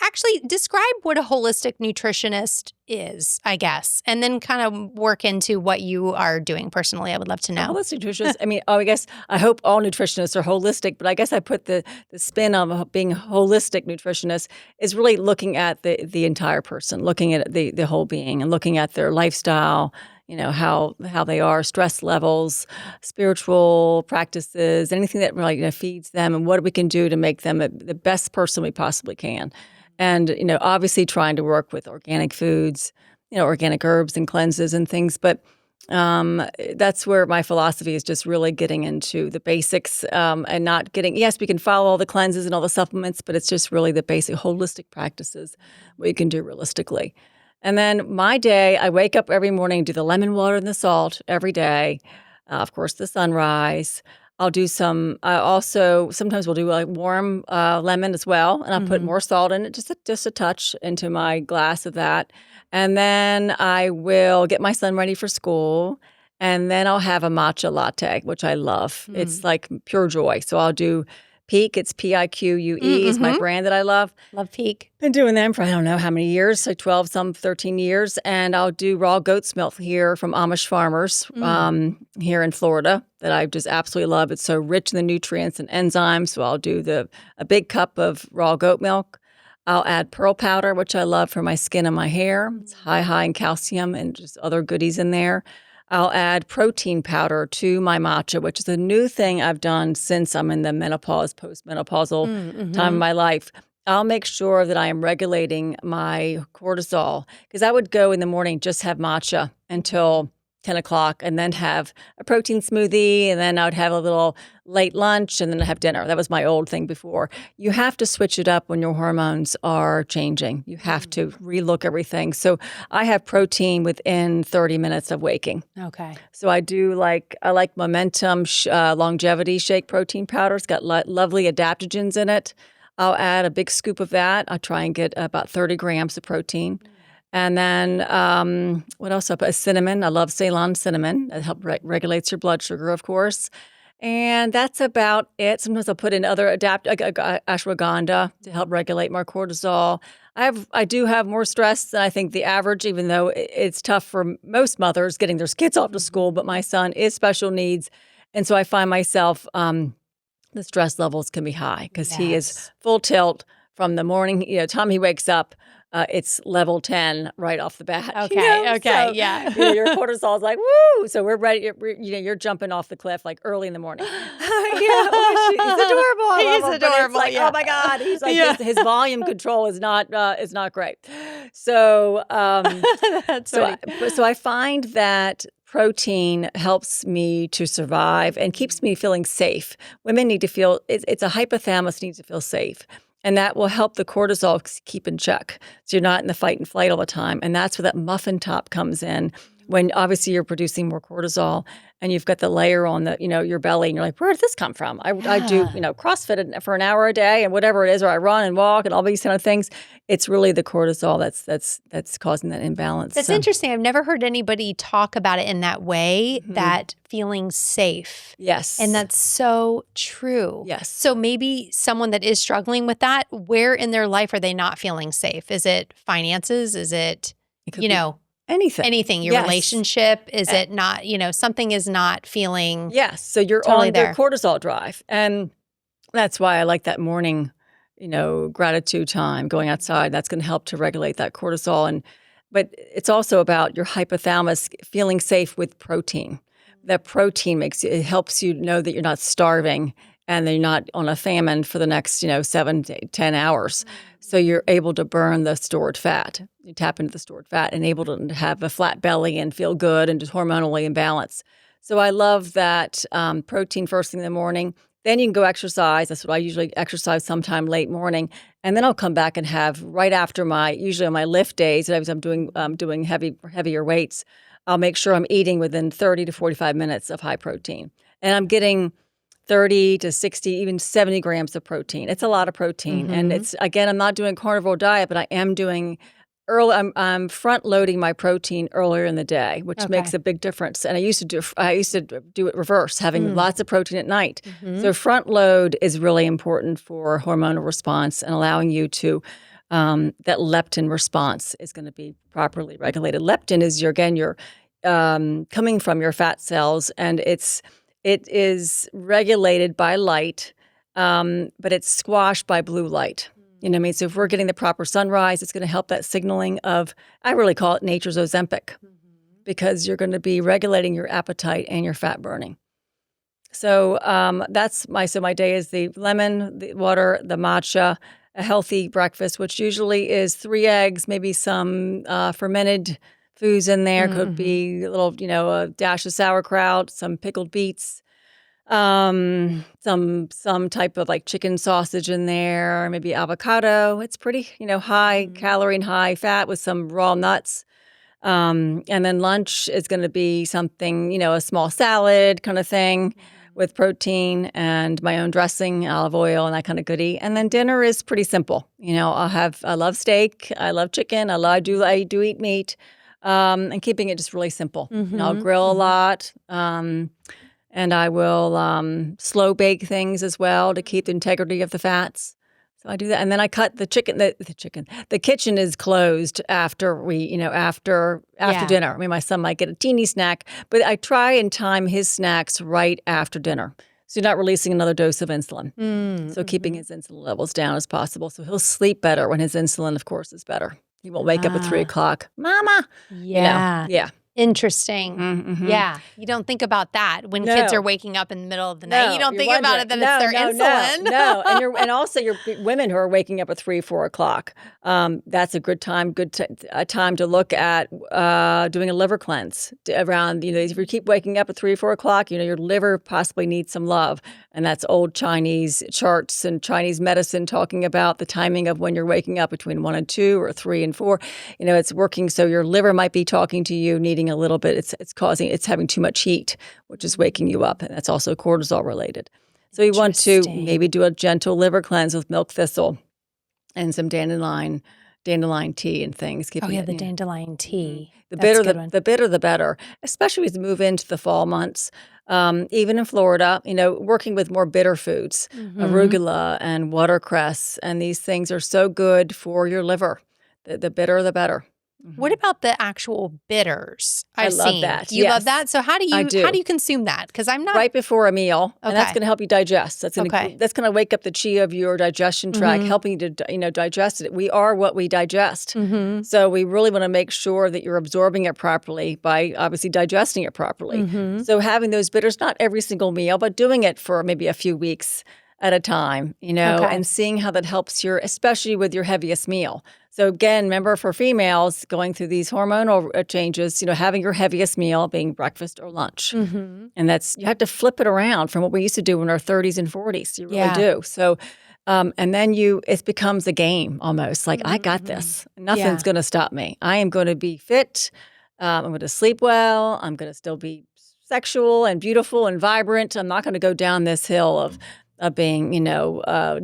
Actually, describe what a holistic nutritionist is, I guess, and then kind of work into what you are doing personally. I would love to know. Holistic nutritionist, I hope all nutritionists are holistic, but I guess I put the spin on being a holistic nutritionist is really looking at the entire person, looking at the whole being, and looking at their lifestyle, how they are, stress levels, spiritual practices, anything that really feeds them, and what we can do to make them the best person we possibly can. And, obviously trying to work with organic foods, organic herbs and cleanses and things. But that's where my philosophy is, just really getting into the basics and not getting, yes, we can follow all the cleanses and all the supplements, but it's just really the basic holistic practices what you can do realistically. And then my day, I wake up every morning, do the lemon water and the salt every day. Of course, the sunrise. I'll do sometimes we'll do like warm lemon as well. And I'll put more salt in it, just a touch into my glass of that. And then I will get my son ready for school. And then I'll have a matcha latte, which I love. It's like pure joy. So I'll do Peak. It's Pique is my brand that I love. Love Peak. Been doing them for I don't know how many years, like 12, 13 years. And I'll do raw goat's milk here from Amish farmers here in Florida that I just absolutely love. It's so rich in the nutrients and enzymes. So I'll do a big cup of raw goat milk. I'll add pearl powder, which I love for my skin and my hair. It's high in calcium and just other goodies in there. I'll add protein powder to my matcha, which is a new thing I've done since I'm in the postmenopausal time of my life. I'll make sure that I am regulating my cortisol, because I would go in the morning, just have matcha until 10 o'clock and then have a protein smoothie, and then I would have a little late lunch and then have dinner. That was my old thing before. You have to switch it up when your hormones are changing. You have to relook everything. So I have protein within 30 minutes of waking. Okay. So I like Momentum Longevity Shake protein powder. It's got lovely adaptogens in it. I'll add a big scoop of that. I'll try and get about 30 grams of protein. And then what else? I'll put cinnamon. I love Ceylon cinnamon. It helps regulates your blood sugar, of course. And that's about it. Sometimes I'll put in other ashwagandha to help regulate my cortisol. I do have more stress than I think the average, even though it's tough for most mothers getting their kids off to school. But my son is special needs. And so I find myself, the stress levels can be high because he is full tilt from the morning, time he wakes up it's level 10 right off the bat. Okay. So, Yeah. your cortisol is like, woo! So we're ready. You're jumping off the cliff like early in the morning. He's adorable. I He's love him, but adorable, it's like, yeah. oh my God, he's like his volume control is not great. So That's funny. so I find that protein helps me to survive and keeps me feeling safe. Women need to feel it's a hypothalamus needs to feel safe. And that will help the cortisol keep in check. So you're not in the fight and flight all the time. And that's where that muffin top comes in, when obviously you're producing more cortisol and you've got the layer on the, your belly, and you're like, where did this come from? I do, CrossFit for an hour a day and whatever it is, or I run and walk and all these kind of things. It's really the cortisol that's causing that imbalance. That's interesting. I've never heard anybody talk about it in that way, that feeling safe. Yes. And that's so true. Yes. So maybe someone that is struggling with that, where in their life are they not feeling safe? Is it finances? Is it, anything, your relationship? Is it not, something is not feeling Yes. So you're totally on there. the cortisol drive. And that's why I like that morning, gratitude time, going outside. That's going to help to regulate that cortisol. But it's also about your hypothalamus feeling safe with protein. That protein it helps you know that you're not starving and that you're not on a famine for the next, 7 to 10 hours. So you're able to burn the stored fat. You tap into the stored fat and able to have a flat belly and feel good and just hormonally in balance. So I love that protein first thing in the morning. Then you can go exercise. That's what I usually exercise sometime late morning. And then I'll come back and have right after usually on my lift days, as I'm doing heavier weights, I'll make sure I'm eating within 30 to 45 minutes of high protein. And I'm getting 30 to 60, even 70 grams of protein. It's a lot of protein. And it's, again, I'm not doing a carnivore diet, but I am doing I'm front loading my protein earlier in the day, which makes a big difference. And I used to do it reverse, having lots of protein at night. So front load is really important for hormonal response and allowing you to that leptin response is going to be properly regulated. Leptin is your coming from your fat cells, and it is regulated by light, but it's squashed by blue light. You know what I mean? So if we're getting the proper sunrise, it's going to help that signaling of, I really call it nature's Ozempic, because you're going to be regulating your appetite and your fat burning. So my day is the lemon, the water, the matcha, a healthy breakfast, which usually is 3 eggs, maybe some fermented foods in there. Could be a little, a dash of sauerkraut, some pickled beets, some type of like chicken sausage in there, maybe avocado. It's pretty, high calorie and high fat with some raw nuts. And then lunch is going to be something, a small salad kind of thing with protein and my own dressing, olive oil, and that kind of goodie. And then dinner is pretty simple. I love steak, I love chicken, I do eat meat, and keeping it just really simple. I'll grill a lot. And I will slow bake things as well to keep the integrity of the fats. So I do that, and then I cut the chicken. The kitchen is closed after after dinner. I mean, my son might get a teeny snack, but I try and time his snacks right after dinner, so you're not releasing another dose of insulin. So keeping his insulin levels down as possible, so he'll sleep better when his insulin, of course, is better. He won't wake up at 3 o'clock, Mama. Yeah. Yeah. Interesting. Yeah. You don't think about that when kids are waking up in the middle of the night. You don't think about it that it's their insulin. No. And also your women who are waking up at 3, 4 o'clock. That's a good time to look at doing a liver cleanse around, if you keep waking up at 3, 4 o'clock, your liver possibly needs some love. And that's old Chinese charts and Chinese medicine talking about the timing of when you're waking up between 1 and 2 or 3 and 4. It's working. So your liver might be talking to you, needing a little bit. It's having too much heat, which is waking you up. And that's also cortisol related. So you want to maybe do a gentle liver cleanse with milk thistle and some dandelion tea and things. The dandelion tea. The bitter, the better, especially as we move into the fall months. Even in Florida, working with more bitter foods, arugula and watercress, and these things are so good for your liver. The bitter, the better. What about the actual bitters? I love that. You Yes. love that? So how do I do. you consume that? Because I'm not Right before a meal, and that's Okay. going to help you digest. That's going Okay. to wake up the chi of your digestion tract, helping you to digest it. We are what we digest. So we really want to make sure that you're absorbing it properly by obviously digesting it properly. So having those bitters, not every single meal, but doing it for maybe a few weeks at a time, Okay. and seeing how that helps especially with your heaviest meal. So again, remember for females going through these hormonal changes, having your heaviest meal being breakfast or lunch. And you have to flip it around from what we used to do in our 30s and 40s. You really do. So, and then it becomes a game almost like, I got this. Nothing's going to stop me. I am going to be fit. I'm going to sleep well. I'm going to still be sexual and beautiful and vibrant. I'm not going to go down this hill of being,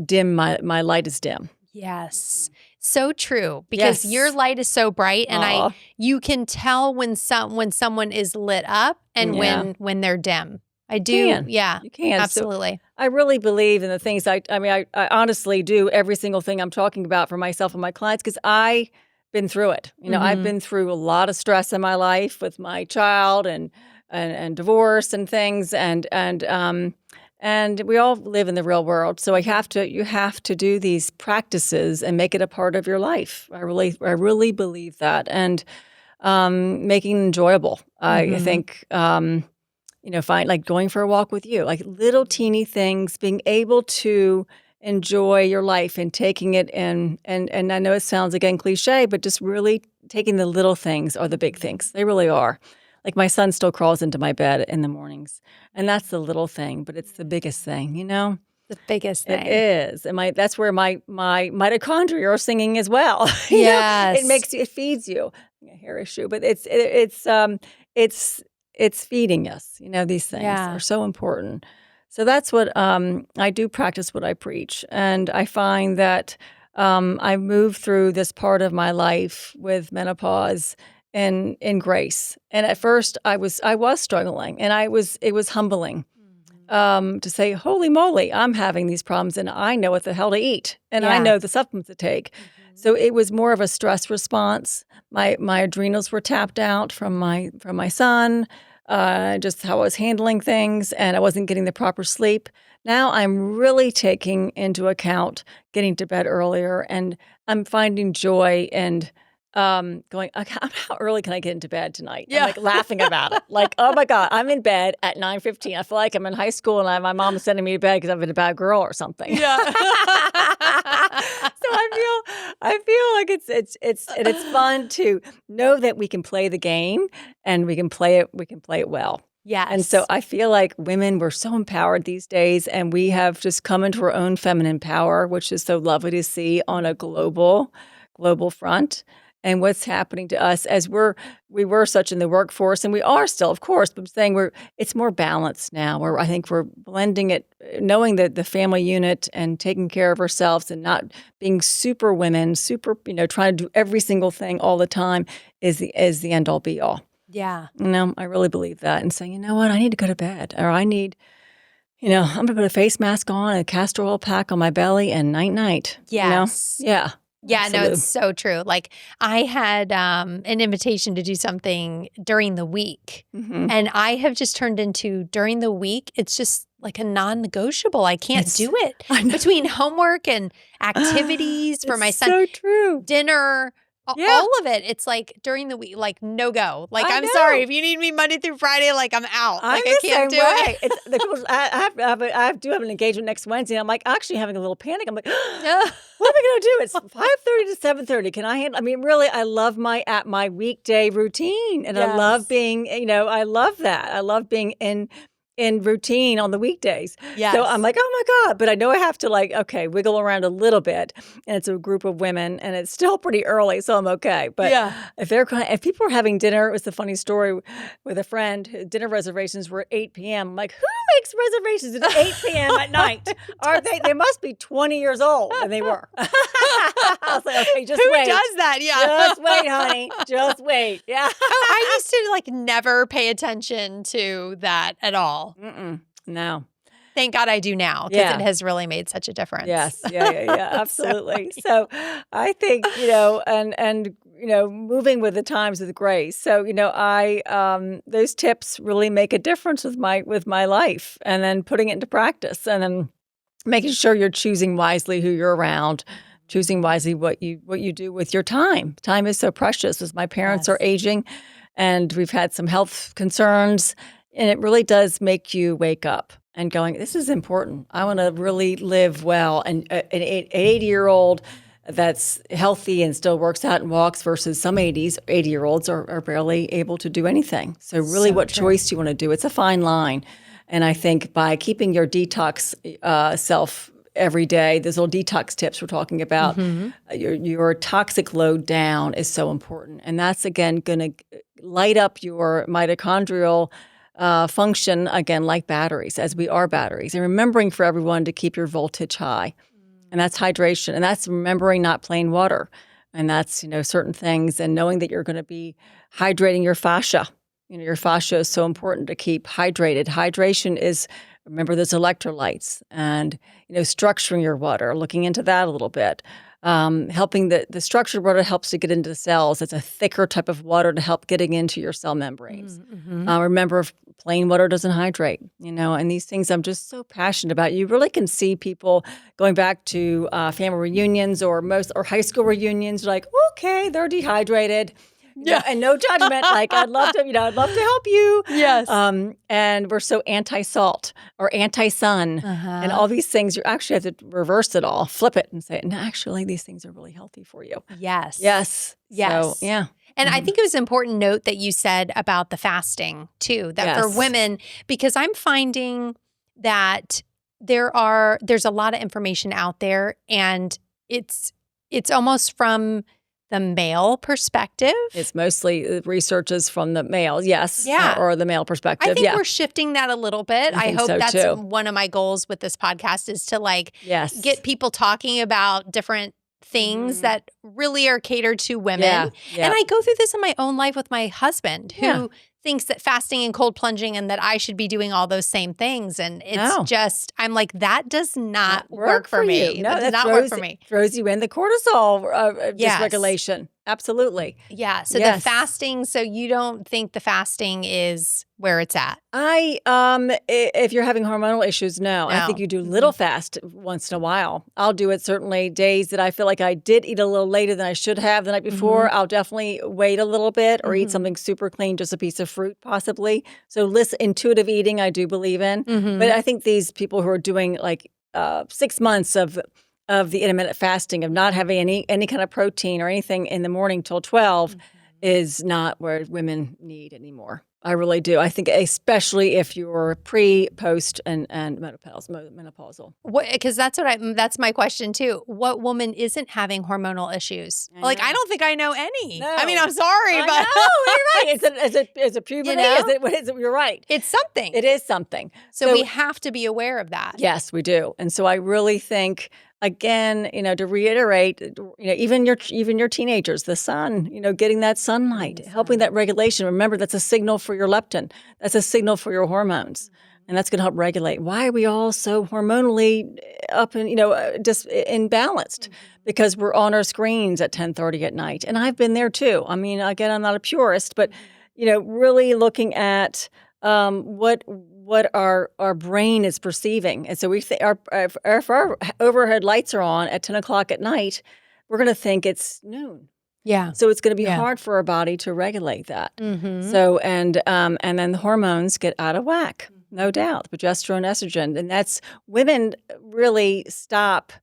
dim. My light is dim. Yes. So true, because your light is so bright, and you can tell when someone is lit up and when they're dim. I do. Yeah. You can. Absolutely. So I really believe in the things I honestly do every single thing I'm talking about for myself and my clients, because I've been through it. I've been through a lot of stress in my life with my child and divorce and things, and we all live in the real world. So you have to do these practices and make it a part of your life. I really believe that. And making it enjoyable. I think, find like going for a walk with you, like little teeny things, being able to enjoy your life and taking it in. And I know it sounds again cliche, but just really taking the little things are the big things. They really are. Like my son still crawls into my bed in the mornings, and that's the little thing, but it's the biggest thing, The biggest thing. It is, and that's where my mitochondria are singing as well. Yes, it feeds you. A hair issue, but it's feeding us. These things are so important. So that's what I do. Practice what I preach, and I find that I move through this part of my life with menopause in grace. And at first I was struggling, and it was humbling to say, holy moly, I'm having these problems and I know what the hell to eat, and I know the supplements to take. So it was more of a stress response. My adrenals were tapped out from my son, just how I was handling things, and I wasn't getting the proper sleep. Now I'm really taking into account getting to bed earlier, and I'm finding joy and going, okay, how early can I get into bed tonight? Yeah. I'm like laughing about it. Like, oh my God, I'm in bed at 9:15. I feel like I'm in high school and my mom is sending me to bed because I've been a bad girl or something. Yeah. So I feel like it's fun to know that we can play the game and we can play it well. Yes. And so I feel like women, we're so empowered these days, and we have just come into our own feminine power, which is so lovely to see on a global front. And what's happening to us as we were such in the workforce, and we are still, of course, but I'm saying it's more balanced now, where I think we're blending it, knowing that the family unit and taking care of ourselves and not being super women, trying to do every single thing all the time is the end all be all. Yeah. I really believe that, and saying, you know what, I need to go to bed, or I need, I'm going to put a face mask on, a castor oil pack on my belly, and night. Yes. Yeah. Yeah, Absolutely. no, it's so true. Like I had an invitation to do something during the week, and I have just turned into during the week, it's just like a non-negotiable. I can't do it between homework and activities for my son. So true. Dinner. All of it. It's like during the week, like no go. Like I'm sorry if you need me Monday through Friday. Like I'm out. I can't do it. I do have an engagement next Wednesday. I'm like actually having a little panic. I'm like, what am I going to do? It's 5:30 to 7:30. Can I handle? I mean, really, I love my weekday routine, and I love being. I love that. I love being in routine on the weekdays. Yes. So I'm like, oh my God. But I know I have to wiggle around a little bit. And it's a group of women, and it's still pretty early, so I'm okay. But if people are having dinner, it was a funny story with a friend. Dinner reservations were at 8 p.m. I'm like, who makes reservations at 8 p.m. at night? They must be 20 years old. And they were. I was like, okay, just wait. Who does that? Yeah. Just wait, honey. Just wait. Yeah. I used to never pay attention to that at all. No. Thank God I do now, because it has really made such a difference. Yes. Yeah. Absolutely. So I think, and moving with the times with grace. So, I those tips really make a difference with my life, and then putting it into practice, and then making sure you're choosing wisely who you're around, choosing wisely what you do with your time. Time is so precious. As my parents are aging, and we've had some health concerns, and it really does make you wake up and going, this is important. I want to really live well. And an 80-year-old that's healthy and still works out and walks versus some 80-year-olds are barely able to do anything. So really what choice do you want to do? It's a fine line. And I think by keeping your detox self every day, those little detox tips we're talking about, your toxic load down is so important. And that's, again, going to light up your mitochondrial function, again, like batteries, as we are batteries. And remembering for everyone to keep your voltage high. And that's hydration. And that's remembering not plain water. And that's, certain things. And knowing that you're going to be hydrating your fascia. Your fascia is so important to keep hydrated. Hydration is, remember, there's electrolytes, and, structuring your water, looking into that a little bit. Helping the structured water helps to get into the cells. It's a thicker type of water to help getting into your cell membranes. Remember, plain water doesn't hydrate, and these things I'm just so passionate about. You really can see people going back to family reunions or high school reunions, like, okay, they're dehydrated. Yeah, and no judgment. Like, I'd love to help you. Yes. And we're so anti-salt or anti-sun and all these things. You actually have to reverse it all, flip it, and say, no, actually, these things are really healthy for you. Yes. Yes. Yes. So, yeah. And I think it was an important note that you said about the fasting too, that for women, because I'm finding that there's a lot of information out there, and it's almost from the male perspective. It's mostly researches from the male, yes. Yeah. Or the male perspective. I think we're shifting that a little bit. I hope so that's too. one of my goals with this podcast, is to get people talking about different things that really are catered to women. Yeah. And I go through this in my own life with my husband, who thinks that fasting and cold plunging and that I should be doing all those same things. And it's just, I'm like, that does not work for me. No, that does not work for me. Throws you in the cortisol dysregulation. Absolutely. Yeah. So the fasting, so you don't think the fasting is where it's at? If you're having hormonal issues, no. I think you do little fast once in a while. I'll do it certainly days that I feel like I did eat a little later than I should have the night before. I'll definitely wait a little bit or eat something super clean, just a piece of fruit possibly. So intuitive eating, I do believe in. But I think these people who are doing 6 months of the intermittent fasting, of not having any kind of protein or anything in the morning till 12 is not where women need anymore. I really do. I think especially if you're pre, post, and menopausal. Because that's my question too. What woman isn't having hormonal issues? I don't think I know any. No. I mean, I'm sorry, but you're right. Is it puberty? What is it? You're right. It's something. It is something. So we have to be aware of that. Yes, we do. And so I really think, again, to reiterate, even your teenagers, the sun, getting that sunlight, helping that regulation. Remember, that's a signal for your leptin. That's a signal for your hormones. And that's going to help regulate. Why are we all so hormonally up and, just imbalanced? Because we're on our screens at 10:30 at night. And I've been there too. I mean, again, I'm not a purist, but, really looking at what our brain is perceiving. And so we think if our overhead lights are on at 10 o'clock at night, we're going to think it's noon. Yeah. So it's going to be hard for our body to regulate that. So, and then the hormones get out of whack, no doubt, progesterone, estrogen. And that's, women really stop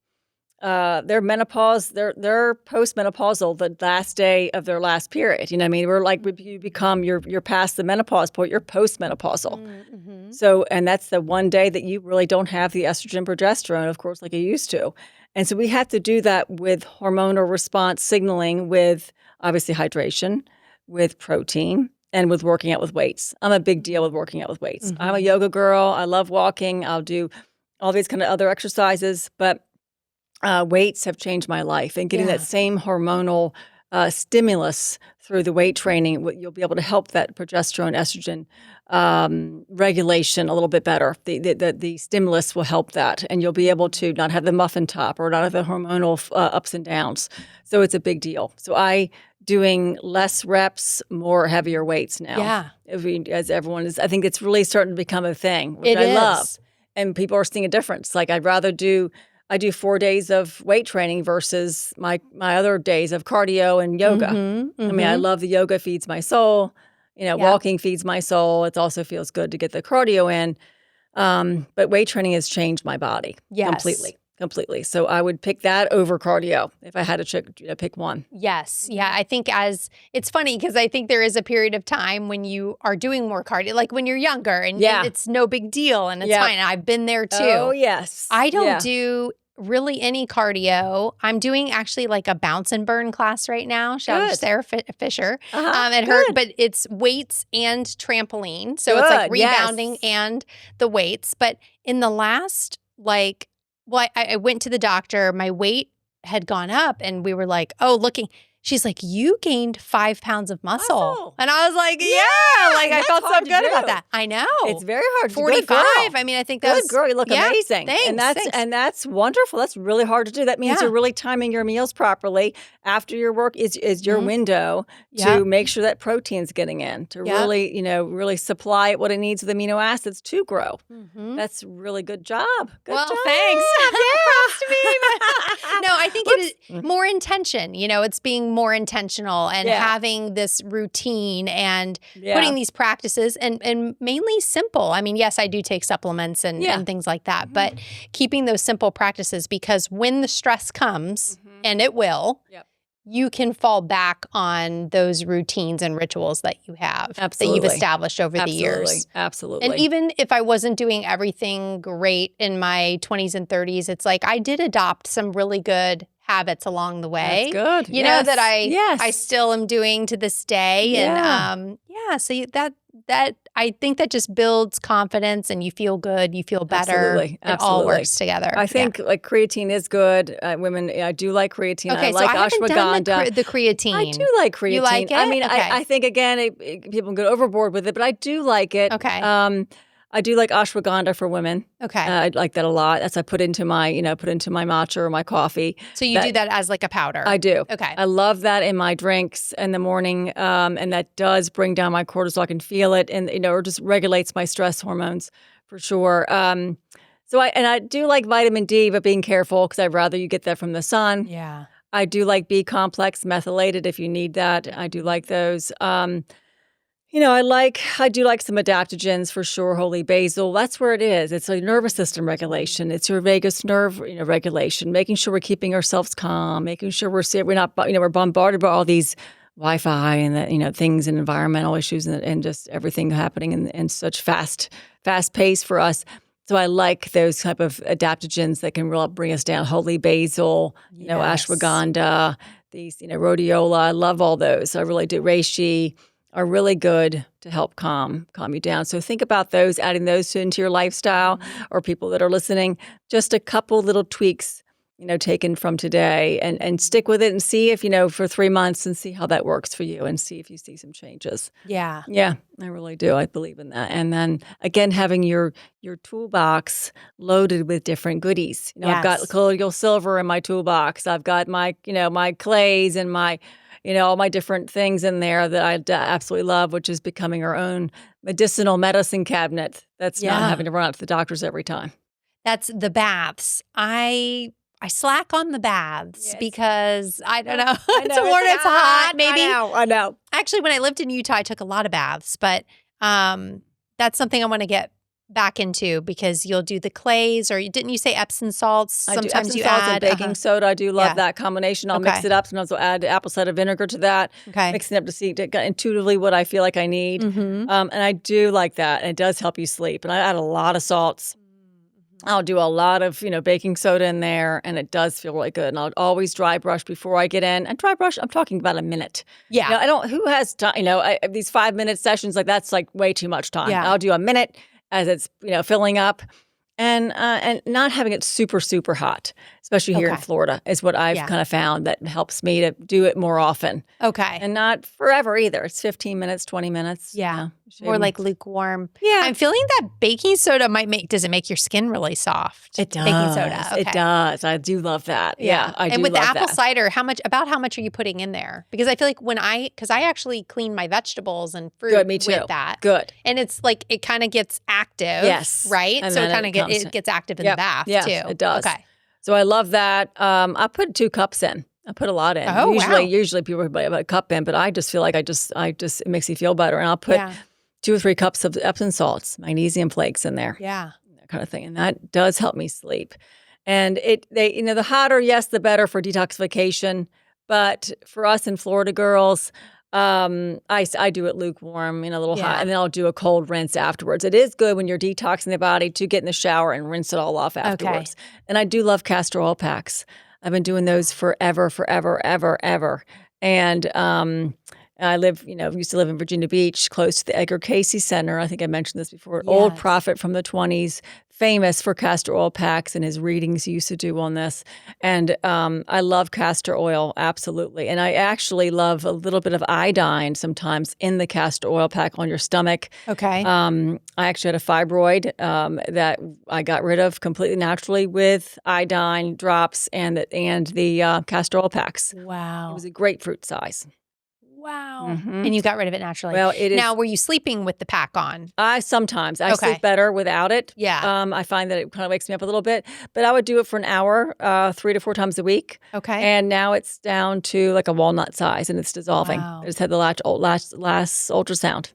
their menopause, they're postmenopausal the last day of their last period. You know what I mean? We're like, you're past the menopause point, you're postmenopausal. So, and that's the one day that you really don't have the estrogen, progesterone, of course, like you used to. And so we have to do that with hormonal response signaling, with obviously hydration, with protein, and with working out with weights. I'm a big deal with working out with weights. I'm a yoga girl. I love walking. I'll do all these kind of other exercises, but weights have changed my life. And getting that same hormonal stimulus through the weight training, you'll be able to help that progesterone, estrogen regulation a little bit better. The stimulus will help that, and you'll be able to not have the muffin top or not have the hormonal ups and downs. So it's a big deal. So I doing less reps, more heavier weights now. Yeah. As everyone is, I think it's really starting to become a thing, which It I is. love. And people are seeing a difference. Like I do 4 days of weight training versus my other days of cardio and yoga. I mean, I love the yoga, feeds my soul. Walking feeds my soul. It also feels good to get the cardio in. But weight training has changed my body completely. So I would pick that over cardio if I had to pick one. Yes. Yeah. I think it's funny because I think there is a period of time when you are doing more cardio, like when you're younger and it's no big deal and it's fine. I've been there too. Oh, yes. I don't do really any cardio. I'm doing actually like a bounce and burn class right now. Shout out to Sarah Fisher. At her, but it's weights and trampoline. So it's like rebounding and the weights. But in the last, I went to the doctor. My weight had gone up and we were like, looking. She's like, you gained 5 pounds of muscle. And I was like, I felt so good about that. I know. It's very hard to do. 45. I mean, I think that's... Good girl, you look amazing. Thanks. And that's wonderful. That's really hard to do. That means you're really timing your meals properly. After your work is your window to make sure that protein's getting in, to really supply it what it needs with amino acids to grow. That's a really good job. Good job. Thanks. Props to me. No, I think it is more intention. It's being more intentional and having this routine and putting these practices and mainly simple. I mean, yes, I do take supplements and things like that, but keeping those simple practices because when the stress comes, and it will, you can fall back on those routines and rituals that you have, that you've established over the years. Absolutely. And even if I wasn't doing everything great in my 20s and 30s, it's like I did adopt some really good habits along the way. That's good. You know, that I still am doing to this day. And so that I think that just builds confidence and you feel good, you feel better. Absolutely. It all works together. I think like creatine is good. Women, I do like creatine. Okay, I like so I haven't ashwagandha. done the creatine. I do like creatine. You like it? I mean, okay. I think again, people can go overboard with it, but I do like it. Okay. I do like ashwagandha for women. Okay. I like that a lot. That's I put into my matcha or my coffee. So you do that as like a powder? I do. Okay. I love that in my drinks in the morning, and that does bring down my cortisol. I can feel it, and or just regulates my stress hormones for sure. So I do like vitamin D, but being careful because I'd rather you get that from the sun. Yeah. I do like B complex methylated if you need that. I do like those. I do like some adaptogens for sure. Holy basil, that's where it is. It's a nervous system regulation. It's your vagus nerve, regulation. Making sure we're keeping ourselves calm. Making sure we're not, we're bombarded by all these Wi-Fi and that, things and environmental issues and just everything happening in such fast pace for us. So I like those type of adaptogens that can really bring us down. Holy basil, ashwagandha, these, rhodiola. I love all those. I really do. Reishi are really good to help calm you down. So think about those, adding those into your lifestyle, or people that are listening, just a couple little tweaks, taken from today and stick with it and see if, for 3 months and see how that works for you and see if you see some changes. Yeah. Yeah, I really do. I believe in that. And then again, having your toolbox loaded with different goodies. I've got colloidal silver in my toolbox. I've got my, my clays and my, all my different things in there that I absolutely love, which is becoming our own medicinal medicine cabinet. That's not having to run out to the doctors every time. That's the baths. I slack on the baths because I don't know. It's warm, it's hot, maybe. I know. Actually, when I lived in Utah, I took a lot of baths, but that's something I want to get back into because you'll do the clays, or didn't you say Epsom salts? Sometimes Epsom you salts add and baking soda. I do love that combination. I'll mix it up. Sometimes I'll add apple cider vinegar to that. Okay. Mixing it up to see intuitively what I feel like I need. And I do like that. And it does help you sleep. And I add a lot of salts. I'll do a lot of, baking soda in there, and it does feel really good. And I'll always dry brush before I get in. And dry brush, I'm talking about a minute. Yeah. Who has time, these 5-minute sessions, that's like way too much time. Yeah. I'll do a minute as it's, filling up. And not having it super, super hot, especially here in Florida, is what I've kind of found that helps me to do it more often. Okay. And not forever either. It's 15 minutes, 20 minutes. Yeah. More like lukewarm. Yeah. I'm feeling that baking soda does it make your skin really soft? It does. Baking soda. Okay. It does. I do love that. Yeah, I do. And with the love apple that. cider, how much are you putting in there? Because I feel like because I actually clean my vegetables and fruit Good, me too. with that. Good. And it's like, it kind of gets active. Yes. Right? And So it then kind of gets active in the bath yes, too. it does. Okay. So I love that. I put 2 cups in. I put a lot in. Oh, wow. Usually people put a cup in, but I just feel like it makes me feel better. And I'll put 2 or 3 cups of Epsom salts, magnesium flakes in there. Yeah. That kind of thing. And that does help me sleep. And the hotter, yes, the better for detoxification. But for us in Florida girls, I do it lukewarm, a little hot, and then I'll do a cold rinse afterwards. It is good when you're detoxing the body to get in the shower and rinse it all off afterwards. Okay. And I do love castor oil packs. I've been doing those forever. And I used to live in Virginia Beach, close to the Edgar Cayce Center. I think I mentioned this before. Yes. Old prophet from the 20s, famous for castor oil packs and his readings he used to do on this. And I love castor oil, absolutely. And I actually love a little bit of iodine sometimes in the castor oil pack on your stomach. Okay. I actually had a fibroid that I got rid of completely naturally with iodine drops and the castor oil packs. Wow. It was a grapefruit size. Wow. Mm-hmm. And you got rid of it naturally. Well, it is. Now, were you sleeping with the pack on? Sometimes. I sleep better without it. Yeah. I find that it kind of wakes me up a little bit. But I would do it for an hour, 3 to 4 times a week. Okay. And now it's down to like a walnut size and it's dissolving. Wow. I just had the last ultrasound.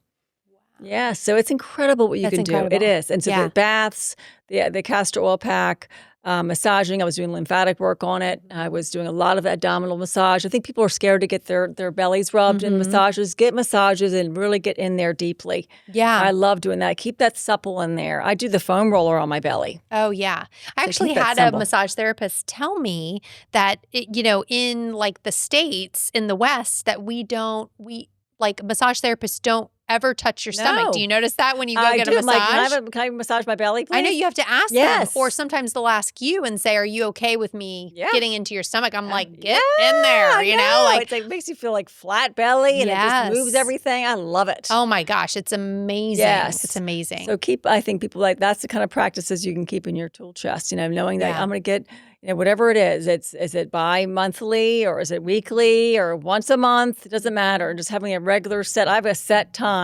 Wow. Yeah. So it's incredible what you can do. It is. And so the baths, the castor oil pack, massaging. I was doing lymphatic work on it. I was doing a lot of abdominal massage. I think people are scared to get their bellies rubbed in massages. Get massages and really get in there deeply. Yeah. I love doing that. Keep that supple in there. I do the foam roller on my belly. Oh, yeah. I actually had a massage therapist tell me that, in like the States, in the West, that massage therapists don't ever touch your stomach. Do you notice that when you go get a massage? Like, can I massage my belly, please? I know you have to ask them. Or sometimes they'll ask you and say, are you okay with me getting into your stomach? I'm like, get in there, it makes you feel like flat belly and it just moves everything. I love it. Oh my gosh, it's amazing. Yes. It's amazing. So I think people that's the kind of practices you can keep in your tool chest, knowing that I'm going to get whatever it is. Is it bi-monthly or is it weekly or once a month? It doesn't matter. Just having a regular set. I have a set time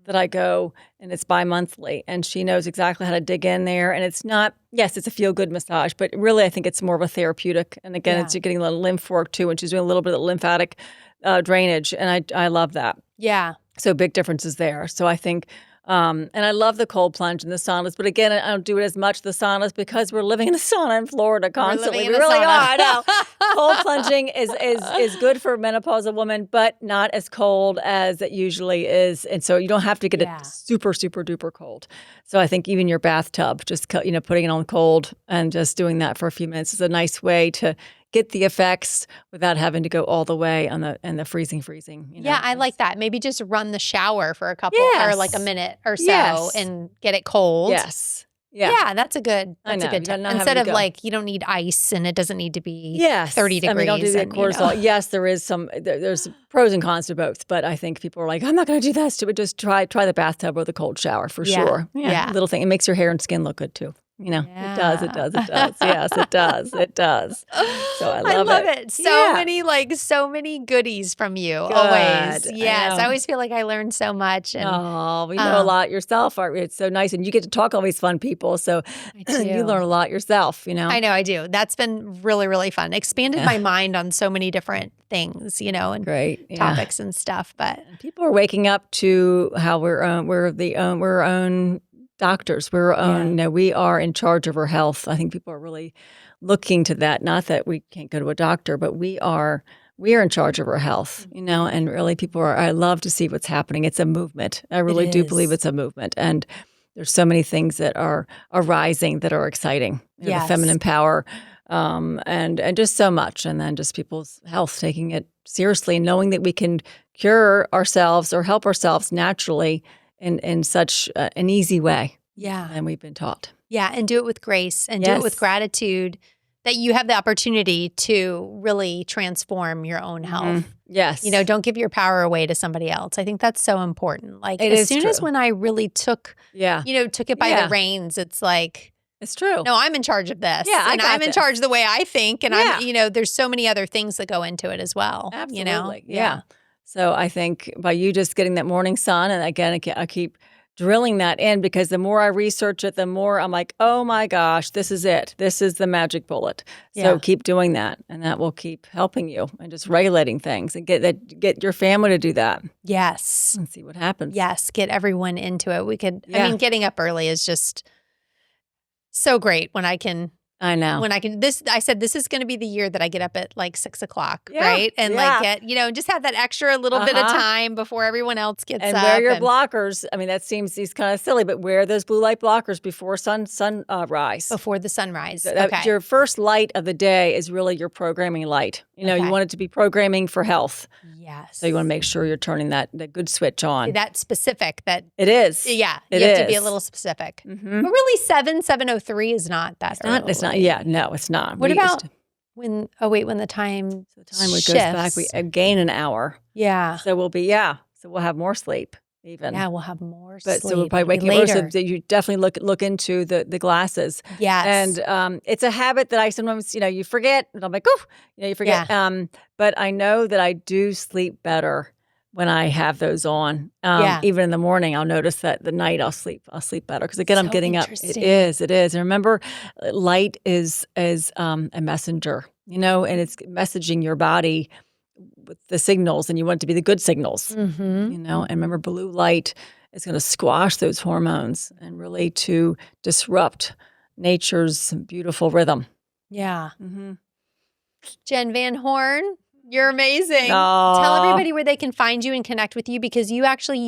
that I go and it's bi-monthly and she knows exactly how to dig in there. And it's not, yes, it's a feel-good massage, but really I think it's more of a therapeutic. And again, it's getting a little lymph work too, and she's doing a little bit of lymphatic drainage. And I love that. Yeah. So big differences there. So I think and I love the cold plunge and the saunas, but again, I don't do it as much the saunas because we're living in a sauna in Florida constantly. We really are. I know. Cold plunging is good for a menopausal woman, but not as cold as it usually is, and so you don't have to get it super, super duper cold. So I think even your bathtub, just putting it on cold and just doing that for a few minutes is a nice way to get the effects without having to go all the way on the freezing. Yeah, I like that. Maybe just run the shower for a couple or like a minute or so and get it cold. Yes. Yeah, that's a good tip. Instead of you don't need ice and it doesn't need to be 30 degrees. Don't do the cortisol. Yes, there is there's pros and cons to both, but I think people are like, I'm not going to do that stupid. Just try the bathtub or the cold shower for sure. Yeah. Little thing. It makes your hair and skin look good too. It does. Yes, it does. So I love it. So many goodies from you. Good. Always. Yes. I always feel like I learned so much. And, you know a lot yourself. It's so nice. And you get to talk to all these fun people. So you learn a lot yourself, I know I do. That's been really, really fun. Expanded my mind on so many different things, and great topics and stuff. But people are waking up to how we're our own doctors. We're our own, we are in charge of our health. I think people are really looking to that. Not that we can't go to a doctor, but we are in charge of our health, and really I love to see what's happening. It's a movement. I really do believe it's a movement. And there's so many things that are arising that are exciting. The feminine power, and just so much. And then just people's health, taking it seriously, knowing that we can cure ourselves or help ourselves naturally in such an easy way. Yeah. And we've been taught. Yeah. And do it with grace and do it with gratitude that you have the opportunity to really transform your own health. Yes. Don't give your power away to somebody else. I think that's so important. Like It as is soon as true. when I really took it by the reins, it's like, it's true. no, I'm in charge of this. Yeah, and I'm in charge the way I think. And I'm, there's so many other things that go into it as well. Absolutely. Yeah. So I think by you just getting that morning sun, and again, I keep drilling that in because the more I research it, the more I'm like, oh my gosh, this is it. This is the magic bullet. So keep doing that, and that will keep helping you and just regulating things and get your family to do that. Yes. And see what happens. Yes. Get everyone into it. We could, getting up early is just so great when I can. I know. I said, this is going to be the year that I get up at like 6 o'clock, right? And like get, just have that extra little bit of time before everyone else gets up. And wear your blockers. I mean, that seems kind of silly, but wear those blue light blockers before sunrise. Before the sunrise. Okay. Your first light of the day is really your programming light. You want it to be programming for health. Yes. So you want to make sure you're turning that good switch on. That's specific. That it is. Yeah. You have to be a little specific. But really 7:03 is not that early. It's not. Yeah. No, it's not. What about when the time goes back, we gain an hour. Yeah. So we'll be, so we'll have more sleep even. Yeah, we'll have more sleep. So we'll probably wake up later. So you definitely look into the glasses. Yes. And it's a habit that I sometimes, you forget. And I'm like, oh, you forget. Yeah. But I know that I do sleep better when I have those on. Even in the morning, I'll notice that the night I'll sleep better. Because again, I'm getting up. It is. And remember, light is a messenger, and it's messaging your body with the signals, and you want it to be the good signals, And remember, blue light is going to squash those hormones and really to disrupt nature's beautiful rhythm. Yeah. Jen Van Horn, you're amazing. Tell everybody where they can find you and connect with you, because you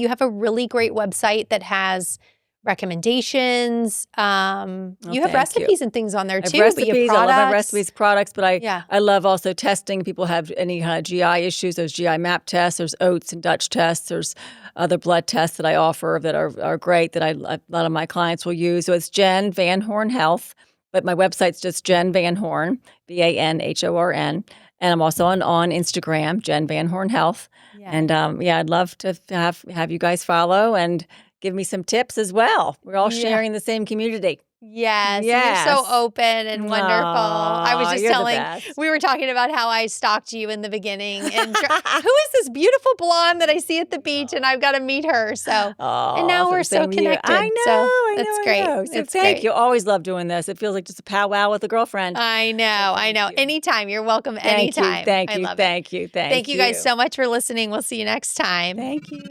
have a really great website that has recommendations. You have recipes and things on there too. Recipes, I love my recipes, products, but I love also testing. People have any kind of GI issues. There's GI map tests. There's oats and Dutch tests. There's other blood tests that I offer that are great that a lot of my clients will use. So it's Jen Van Horn Health, but my website's just Jen Van Horn, VanHorn. And I'm also on Instagram, Jen Van Horn Health. Yeah. And I'd love to have you guys follow and give me some tips as well. We're all sharing the same community. Yes. You're so open and wonderful. I was just we were talking about how I stalked you in the beginning. And who is this beautiful blonde that I see at the beach, and I've got to meet her. So, and now we're so connected. I know. That's great. So thank you. Always love doing this. It feels like just a powwow with a girlfriend. I know. Anytime. You're welcome anytime. Thank you. Thank you guys so much for listening. We'll see you next time. Thank you.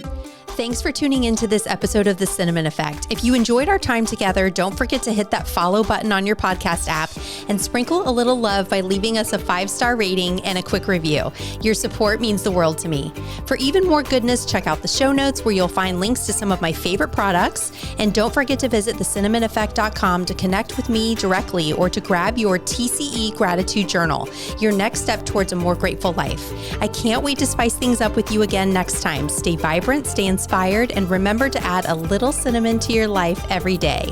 Thanks for tuning into this episode of The Cinnamon Effect. If you enjoyed our time together, don't forget to hit that follow button on your podcast app and sprinkle a little love by leaving us a 5-star rating and a quick review. Your support means the world to me. For even more goodness, check out the show notes where you'll find links to some of my favorite products. And don't forget to visit thecinnamoneffect.com to connect with me directly or to grab your TCE Gratitude Journal, your next step towards a more grateful life. I can't wait to spice things up with you again next time. Stay vibrant, stay inspired, and remember to add a little cinnamon to your life every day.